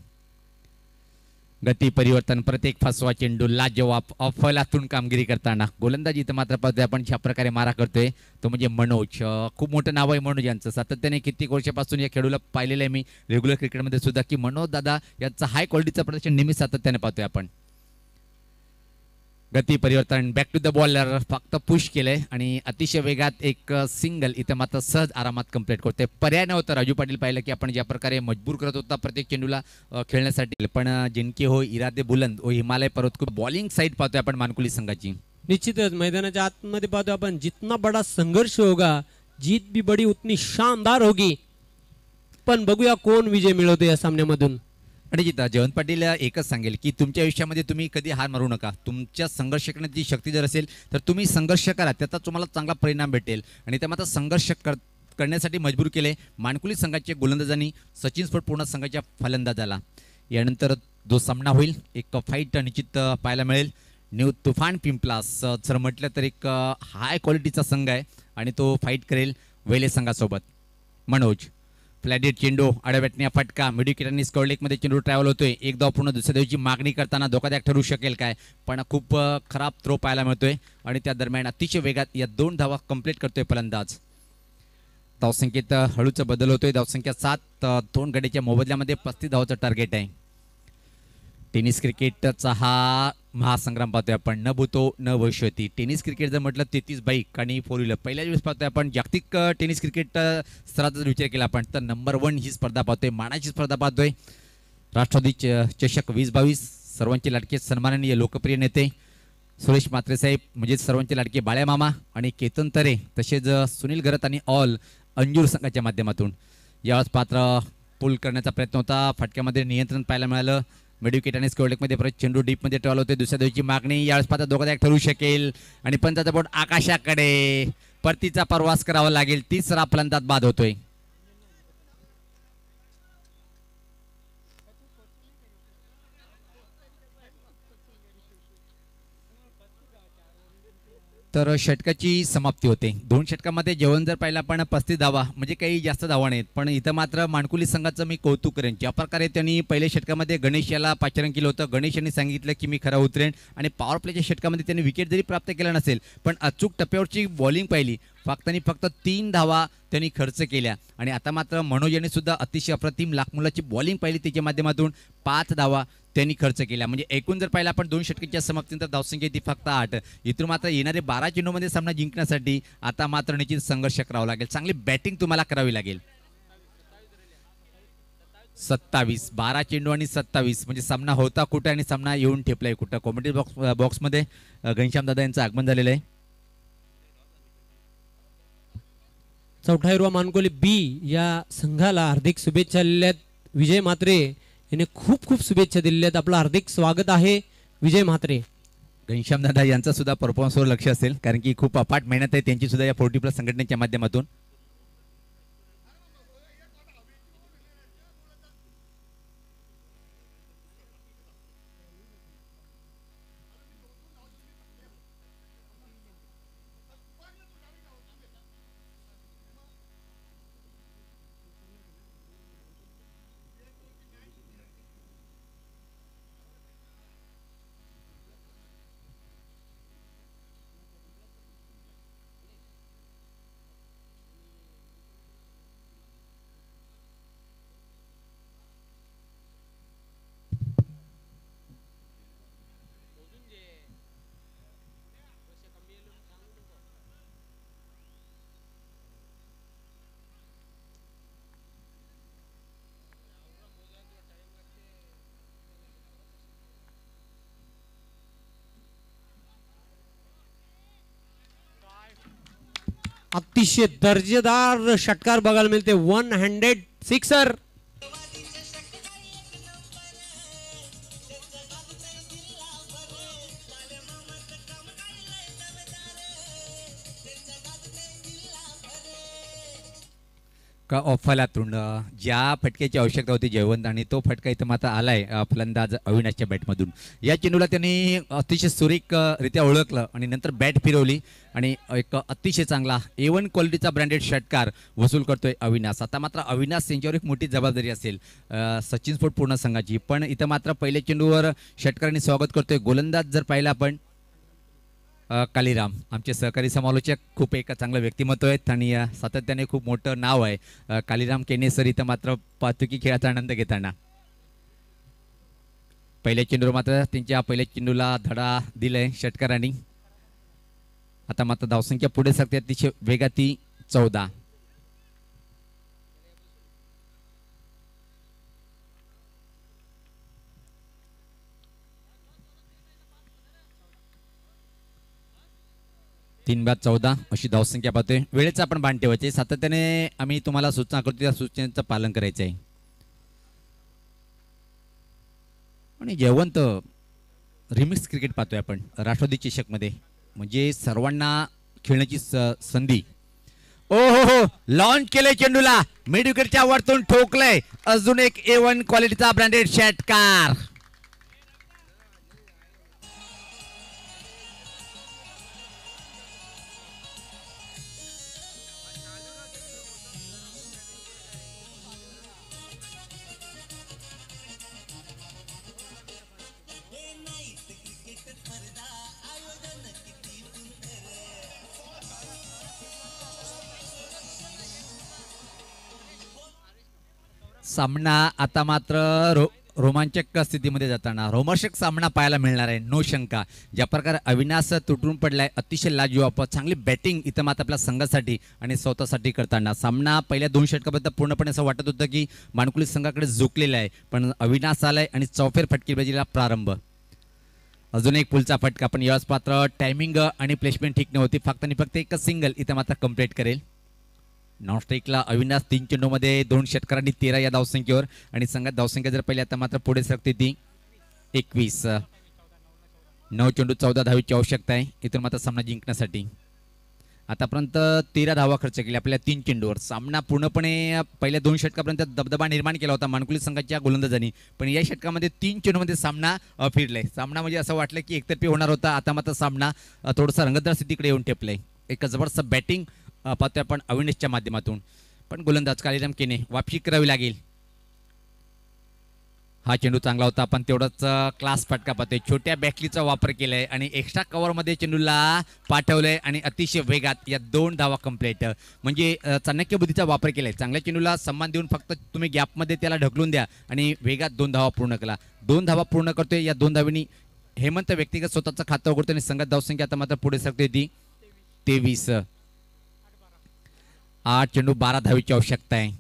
गती परिवर्तन, प्रत्येक फसवा चेंडू लाजवाब अफलातून कामगिरी करताना गोलंदाजी इथं मात्र पाहतोय आपण ज्या प्रकारे मारा करतोय तो म्हणजे मनोज. खूप मोठं नाव आहे मनोज यांचं, सातत्याने कित्येक वर्षापासून या खेळूला पाहिलेलं आहे मी रेग्युलर क्रिकेटमध्ये सुद्धा की मनोज दादा यांचा हाय क्वालिटीचं प्रदर्शन नेहमी सातत्याने पाहतोय आपण. गती परिवर्तन, बॅक टू द बॉलर, फक्त पुश केलंय आणि अतिशय वेगात एक सिंगल इथं मात्र सहज आरामात कंप्लीट करतोय. पर्याय नव्हता. राजू पाटील पाहिलं की आपण ज्या प्रकारे मजबूर करत होता प्रत्येक चेंडूला खेळण्यासाठी, पण जिनके हो इरादे बुलंद ओ हिमालय पर्वत खूप बॉलिंग साईड पाहतोय आपण मानकुली संघाची. निश्चितच मैदानाच्या आतमध्ये पाहतो आपण जितना बडा संघर्ष होगा जीत भी बड़ी उतनी शानदार होगी. पण बघूया कोण विजय मिळवतो या सामन्यामधून. आणि जिता जयवंत पाटील एकच सांगेल की तुमच्या आयुष्यामध्ये तुम्ही कधी हार मारू नका. तुमच्या संघर्ष करण्याची शक्ती जर असेल तर तुम्ही संघर्ष करा, त्याचा तुम्हाला चांगला परिणाम भेटेल. आणि त्या मात्र संघर्ष करण्यासाठी मजबूर केले मानकुली संघाच्या गोलंदाजांनी सचिन स्पोर्ट पूर्ण संघाच्या फलंदाजाला. यानंतर जो सामना होईल एक फाईट निश्चित पाहायला मिळेल. न्यू तुफान पिंपलास जर म्हटलं तर एक हाय क्वालिटीचा संघ आहे आणि तो फाईट करेल वेले संघासोबत. मनोज फ्लॅडेड चेंडू, आडव्याटण्या फटका, मिडविकेटरनी स्कोअर लेगमध्ये चेंडू ट्रॅव्हल होतोय. एक धाव पूर्ण दुसऱ्या धावची मागणी करताना धोकादायक ठरू शकेल काय, पण खूप खराब थ्रो पाहायला मिळतोय आणि त्या दरम्यान अतिशय वेगात या 2 धावा कंप्लीट करतोय फलंदाज. धावसंख्येत हळूचा बदल होतोय. धावसंख्या 7, 2 गड्याच्या मोबदल्यामध्ये 35 धावाचं टार्गेट आहे. टेनिस क्रिकेटचा हा महासंग्राम पाहतोय आपण. न भूतो न भविष्यती. टेनिस क्रिकेट जर म्हटलं 33 बाईक आणि 4 व्हीलर पहिल्या दिवस पाहतोय आपण. जागतिक टेनिस क्रिकेट स्तराचा जर विचार केला आपण तर नंबर 1 ही स्पर्धा पाहतोय. मानाची स्पर्धा पाहतोय. राष्ट्रवादी चषक 2022 सर्वांचे लाडके सन्माननीय लोकप्रिय नेते सुरेश म्हात्रे साहेब म्हणजे सर्वांचे लाडके बाळ्या मामा आणि केतन तरे तसेच सुनील गरत आणि ऑल अंजूर संघाच्या माध्यमातून यावेळेस पात्र पूल करण्याचा प्रयत्न होता. फटक्यामध्ये नियंत्रण पाहायला मिळालं. मेडिकेट आणि स्कोअरडेकमध्ये परत चेंडू डीपमध्ये ट्रॉल होते. दुसऱ्या दिवशी मागणी यावेळेस पात्र दोघांचा एक ठरू शकेल आणि पंचाचा बोट आकाशाकडे परतीचा प्रवास करावा लागेल. तिसरा फलंदाज बाद होतोय. तर षटकाची समाप्ती होते. 2 षटकामध्ये जेवण जर पाहिलं आपण 35 धावा म्हणजे काही जास्त धावा नाहीत. पण इथं मात्र मानकुली संघाचं मी कौतुक करेन. ज्या प्रकारे त्यांनी पहिल्या षटकामध्ये गणेश याला पाचारण केलं होतं. गणेश यांनी सांगितलं की मी खरा उतरेन आणि पॉवर प्लेच्या षटकामध्ये त्यांनी विकेट जरी प्राप्त केला नसेल पण अचूक टप्प्यावरची बॉलिंग पाहिली. फक्त 3 धावा त्यांनी खर्च केल्या आणि आता मात्र मनोज यांनी सुद्धा अतिशय अप्रतिम लाखमोलाची बॉलिंग पाहिली. त्याच्या माध्यमातून 5 धावा त्यांनी खर्च केला. म्हणजे एकूण जर पाहिलं आपण 2 षटकांच्या समाप्तीनंतर धावसंख्या ती फक्त 8. इथून मात्र येणारे 12 चेंडूमध्ये सामना जिंकण्यासाठी आता मात्र निश्चित संघर्ष करावा लागेल. चांगली बॅटिंग तुम्हाला करावी लागेल. 27 12 चेंडू आणि 27 म्हणजे सामना होता कुठे आणि सामना येऊन ठेपलाय कुठं. कॉमेडी बॉक्समध्ये घनश्याम दादा यांचं आगमन झालेलं आहे. चौथाईरवा मानकोली बी या संघाला हार्दिक शुभेच्छा दिलेल्या आहेत. विजय म्हात्रे यांनी खूप खूप शुभेच्छा दिलेल्या आहेत. आपलं हार्दिक स्वागत आहे विजय म्हात्रे. घनश्याम दादा यांचा सुद्धा परफॉर्मन्सवर लक्ष असेल कारण की खूप अफाट मेहनत आहे त्यांची सुद्धा या 40+ संघटनेच्या माध्यमातून. अतिशय दर्जेदार षटकार बघायला मिळते. 1 हँडेड सिक्सर. का ऑफाला तोंड ज्या फटक्याची आवश्यकता होती जयवंत आणि तो फटका इथं मात्र आलाय फलंदाज अविनाशच्या बॅटमधून. या चेंडूला त्यांनी अतिशय सुरेखरित्या ओळखलं आणि नंतर बॅट फिरवली आणि एक अतिशय चांगला A1 क्वालिटीचा ब्रँडेड षटकार वसूल करतोय अविनाश. आता मात्र अविनाश यांच्यावर एक मोठी जबाबदारी असेल सचिन स्पोर्ट पूर्ण संघाची. पण इथं मात्र पहिल्या चेंडूवर षटकारांनी स्वागत करतोय. गोलंदाज जर पाहिला आपण कालीराम आमचे सहकारी समालोचक खूप एक चांगलं व्यक्तिमत्व आहेत आणि सातत्याने खूप मोठं नाव आहे कालीराम केने सर. इथं मात्र पातुकी खेळाचा आनंद घेताना पहिल्या चेंडूवर मात्र त्यांच्या पहिल्या चेंडूला धडा दिलाय षटकारांनी. आता मात्र धावसंख्या पुढे सरते अतिशय वेगाती 14. तीन बाद 14 अशी धावसंख्या पाहतोय. वेळेचं आपण भान ठेवायचे. सातत्याने आम्ही तुम्हाला सूचना करतो त्या सूचनेचं पालन करायचं आहे. आणि जयवंत रिमिक्स क्रिकेट पाहतोय आपण राष्ट्रवादी चषकमध्ये म्हणजे सर्वांना खेळण्याची संधी. ओ हो लॉन्च केलंय चेंडूला मिड विकेटच्या वरतून ठोकलंय. अजून एक A1 क्वालिटीचा ब्रँडेड षटकार. सामना आता मात्र रोमांचक स्थितीमध्ये जाताना रोमर्षक सामना पाहायला मिळणार आहे, नो शंका. ज्या प्रकारे अविनाश तुटून पडलाय, अतिशय लाजवाब चांगली बॅटिंग इथं मात्र आपल्या संघासाठी आणि स्वतःसाठी करताना सामना पहिल्या 2 षटकापर्यंत पूर्णपणे असं वाटत होतं की मानकुली संघाकडे झुकलेला आहे, पण अविनाश आलाय आणि चौफेर फटकेबाजीला प्रारंभ. अजून एक पुलचा फटका, पण यावेळेस पात्र टायमिंग आणि प्लेसमेंट ठीक नव्हती. फक्त आणि फक्त एक सिंगल इथं मात्र कंप्लीट करेल. नॉनस्ट्राईकला अविनाश 3 चेंडूमध्ये 2 षटकारांनी 13 या धावसंख्येवर आणि संघात धावसंख्या जर पहिली आता मात्र पुढे सरकते ती 21. 9 चेंडू 14 धावेची आवश्यकता आहे इथून मात्र सामना जिंकण्यासाठी. आतापर्यंत 13 धावा खर्च केल्या आपल्या 3 चेंडूवर. सामना पूर्णपणे पहिल्या 2 षटकापर्यंत दबदबा निर्माण केला होता मानकुली संघाच्या गोलंदाजांनी, पण या षटकामध्ये 3 चेंडूमध्ये सामना फिरलाय. सामना म्हणजे असं वाटलं की एकतर्फी होणार होता, आता मात्र सामना थोडासा रंगतदार स्थितीकडे येऊन ठेपलाय. एक जबरदस्त बॅटिंग पाहतोय आपण अविनाशच्या माध्यमातून, पण गोलंदाज कालीराम केने वापसी करावी लागेल. हा चेंडू चांगला होता, पण तेवढाच क्लास फटका पाहतोय. छोट्या बॅटलीचा वापर केलाय आणि एक्स्ट्रा कव्हरमध्ये चेंडूला पाठवलंय आणि अतिशय वेगात या 2 धावा कंप्लीट. म्हणजे चाणक्य बुद्धीचा वापर केलाय. चांगल्या चेंडूला सन्मान देऊन फक्त तुम्ही गॅपमध्ये त्याला ढकलून द्या आणि वेगात 2 धावा पूर्ण केला. 2 धावा पूर्ण करतोय. या 2 धावांनी हेमंत व्यक्तिगत स्वतःचं खातं उघडतोय आणि संघात धावसंख्या आता मात्र पुढे सरकते ती 23. 8 चेंडू 12 धावेची आवश्यकता आहे.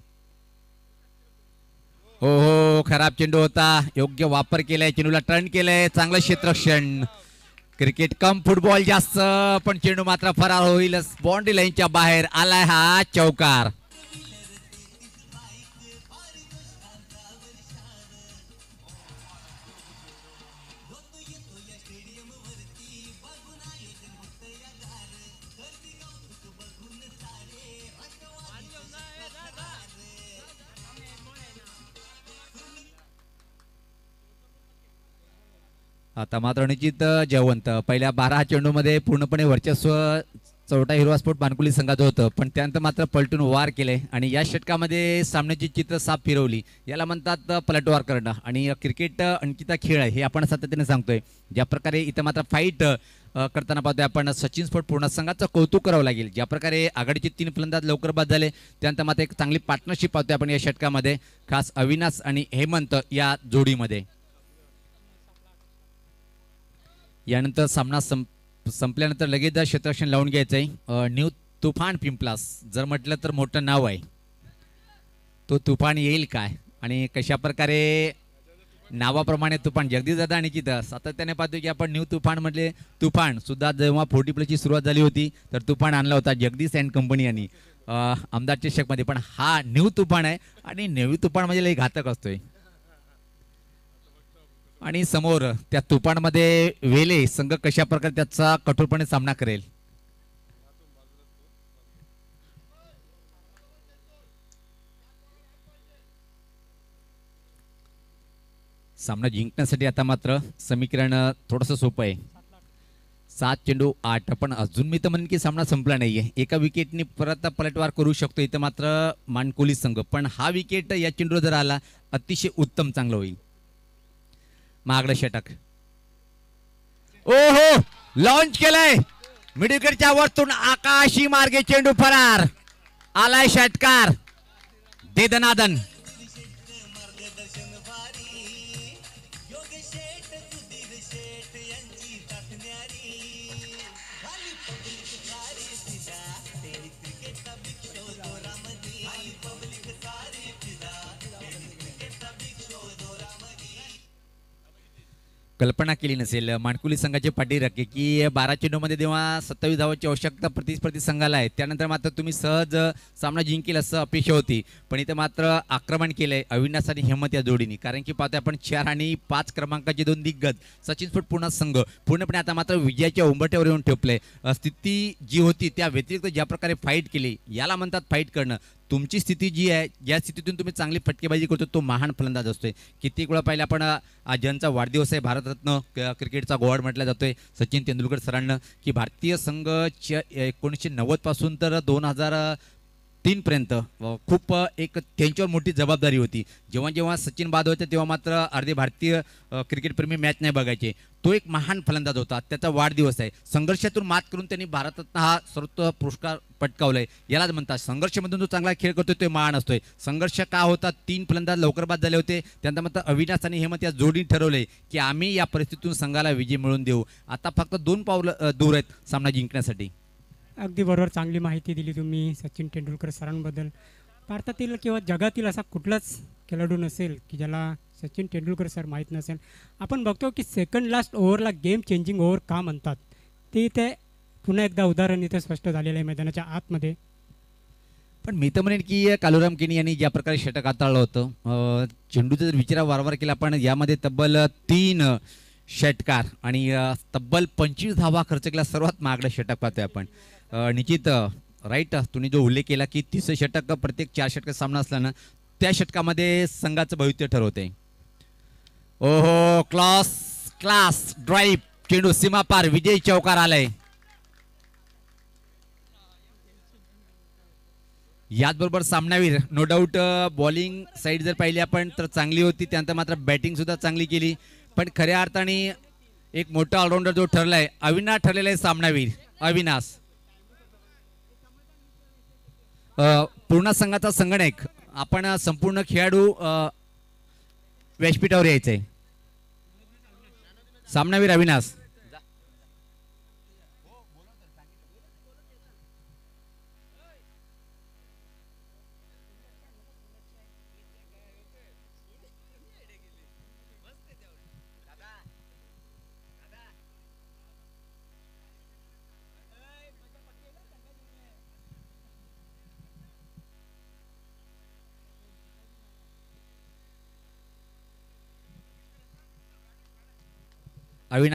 हो, खराब चेंडू होता. योग्य वापर केलाय, चेंडूला टर्न केलंय, चांगलं क्षेत्ररक्षण. क्रिकेट कम फुटबॉल जास्त, पण चेंडू मात्र फरार होईल. बाउंड्री लाईनच्या बाहेर आलाय हा चौकार. आता मात्र निश्चित जयवंत पहिल्या 12 चेंडूमध्ये पूर्णपणे वर्चस्व चौथा हिरवा स्पोर्ट मानकुली संघाचं होतं, पण त्यानंतर मात्र पलटून वार केले आणि या षटकामध्ये सामन्याची चित्र साफ फिरवली. याला म्हणतात पलटवार करणं. आणि क्रिकेट आणखीचा खेळ आहे हे आपण सातत्याने सांगतोय. ज्या प्रकारे इथं मात्र फाईट करताना पाहतोय आपण सचिन स्पोर्ट पूर्ण संघाचं कौतुक करावं लागेल. ज्या प्रकारे आघाडीचे 3 फलंदाज लवकर बाद झाले, त्यानंतर मात्र एक चांगली पार्टनरशिप पाहतोय आपण या षटकामध्ये, खास अविनाश आणि हेमंत या जोडीमध्ये. यानंतर सामना संपल्यानंतर लगेच क्षेत्ररक्षण लावून घ्यायचंय. न्यू तुफान पिंपलास जर म्हटलं तर मोठं नाव आहे. तो तुफान येईल काय आणि कशा प्रकारे नावाप्रमाणे तुफान जगदीश दादा आणि चिता सातत्याने पाहतो की आपण न्यू तुफान म्हटले. तुफान सुद्धा जेव्हा 40+ सुरुवात झाली होती तर तुफान आणला होता जगदीश अँड कंपनी यांनी आमदार चषकमध्ये, पण हा न्यू तुफान आहे आणि न्यू तुफान म्हणजे लई घातक असतोय. आणि समोर त्या तुफानमध्ये वेले संघ कशा प्रकारे त्याचा कठोरपणे सामना करेल. सामना जिंकण्यासाठी आता मात्र समीकरण थोडंसं सोपं आहे. 7 चेंडू 8, पण अजून मी तर म्हणेन की सामना संपला नाहीये. एका विकेटने परत पलटवार करू शकतो इथं मात्र मानकोली संघ, पण हा विकेट या चेंडूवर जर आला अतिशय उत्तम चांगलं होईल. मागडं षटक, ओहो लॉन्च केलंय मिड विकेटच्या वरतून आकाशी मार्गे चेंडू फरार. आलाय षटकार दे दनादन. कल्पना केली नसेल मानकुली संघाचे पाठीराखे की 12 चेंडूमध्ये जेव्हा 27 धावांची आवश्यकता प्रतिस्पर्धी संघाला आहे, त्यानंतर मात्र तुम्ही सहज सामना जिंकेल असं अपेक्षा होती, पण इथे मात्र आक्रमण केलंय अविनाश आणि हेमंत या जोडीने. कारण की पाहतोय आपण 4 आणि 5 क्रमांकाचे 2 दिग्गज सचिन स्पोर्ट पूर्ण संघ पूर्णपणे आता मात्र विजयाच्या उंबरठ्यावर येऊन ठेपले. स्थिती जी होती त्या व्यतिरिक्त ज्या प्रकारे फाईट केली याला म्हणतात फाईट करणं. तुमची स्थिती जी आहे ज्या स्थितीतून तुम्ही चांगली फटकेबाजी करतो तो महान फलंदाज असतोय. कित्येक वेळा पाहिलं आपण आज ज्यांचा वाढदिवस आहे भारतरत्न क्रिकेटचा गोवाड म्हटला जातोय सचिन तेंडुलकर सरांना, की भारतीय संघ 1990 पासून तर 3 पर्यंत खूप एक त्यांच्यावर मोठी जबाबदारी होती. जेव्हा जेव्हा सचिन बाद होते तेव्हा मात्र अर्धे भारतीय क्रिकेटप्रेमी मॅच नाही बघायचे. तो एक महान फलंदाज होता. त्याचा वाढदिवस आहे. संघर्षातून मात करून त्यांनी भारतरत्न हा सर्वोत्तम पुरस्कार पटकावलाय. यालाच म्हणतात संघर्षामधून जो चांगला खेळ करतोय तो महान असतोय. संघर्ष का होता? 3 फलंदाज लवकर बाद झाले होते. त्यानंतर मात्र अविनाश आणि हेमंत या जोडीने ठरवलंय की आम्ही या परिस्थितीतून संघाला विजय मिळवून देऊ. आता फक्त 2 पावलं दूर आहेत सामना जिंकण्यासाठी. अगदी बरोबर, चांगली माहिती दिली तुम्ही सचिन तेंडुलकर सरांबद्दल. भारतातील किंवा जगातील असा कुठलाच खेळाडू नसेल की ज्याला सचिन तेंडुलकर सर माहीत नसेल. आपण बघतो की सेकंड लास्ट ओव्हरला गेम चेंजिंग ओव्हर का म्हणतात ते इथे पुन्हा एकदा उदाहरण इथे स्पष्ट झालेलं आहे मैदानाच्या आतमध्ये. पण मी तर म्हणेन की कालुराम केनी यांनी ज्या प्रकारे षटक हाताळलं होतं, चेंडूचा जर विचार वारंवार केला पण यामध्ये तब्बल 3 षटकार आणि तब्बल 25 धावा खर्च केला. सर्वात महागडं षटक पाहतोय आपण. निश्चित राईट तुम्ही जो उल्लेख केला की 30 षटक प्रत्येक 4 षटक सामना असल्यानं त्या षटकामध्ये संघाचं भविष्य ठरवते. ओहो, क्लास ड्राईव्ह, चेंडू सीमा पार, विजयी चौकार आलाय. याचबरोबर सामनावीर नो डाऊट बॉलिंग साईड जर पाहिली आपण तर चांगली होती. त्यानंतर मात्र बॅटिंग सुद्धा चांगली केली. पण खऱ्या अर्थाने एक मोठा ऑलराऊंडर जो ठरलाय अविनाश ठरलेला आहे सामनावीर अविनाश. पूर्ण संघाचा संगणक आपण संपूर्ण खेळाडू व्यासपीठावर यायचंय. सामनावीर अविनाश. अविनाश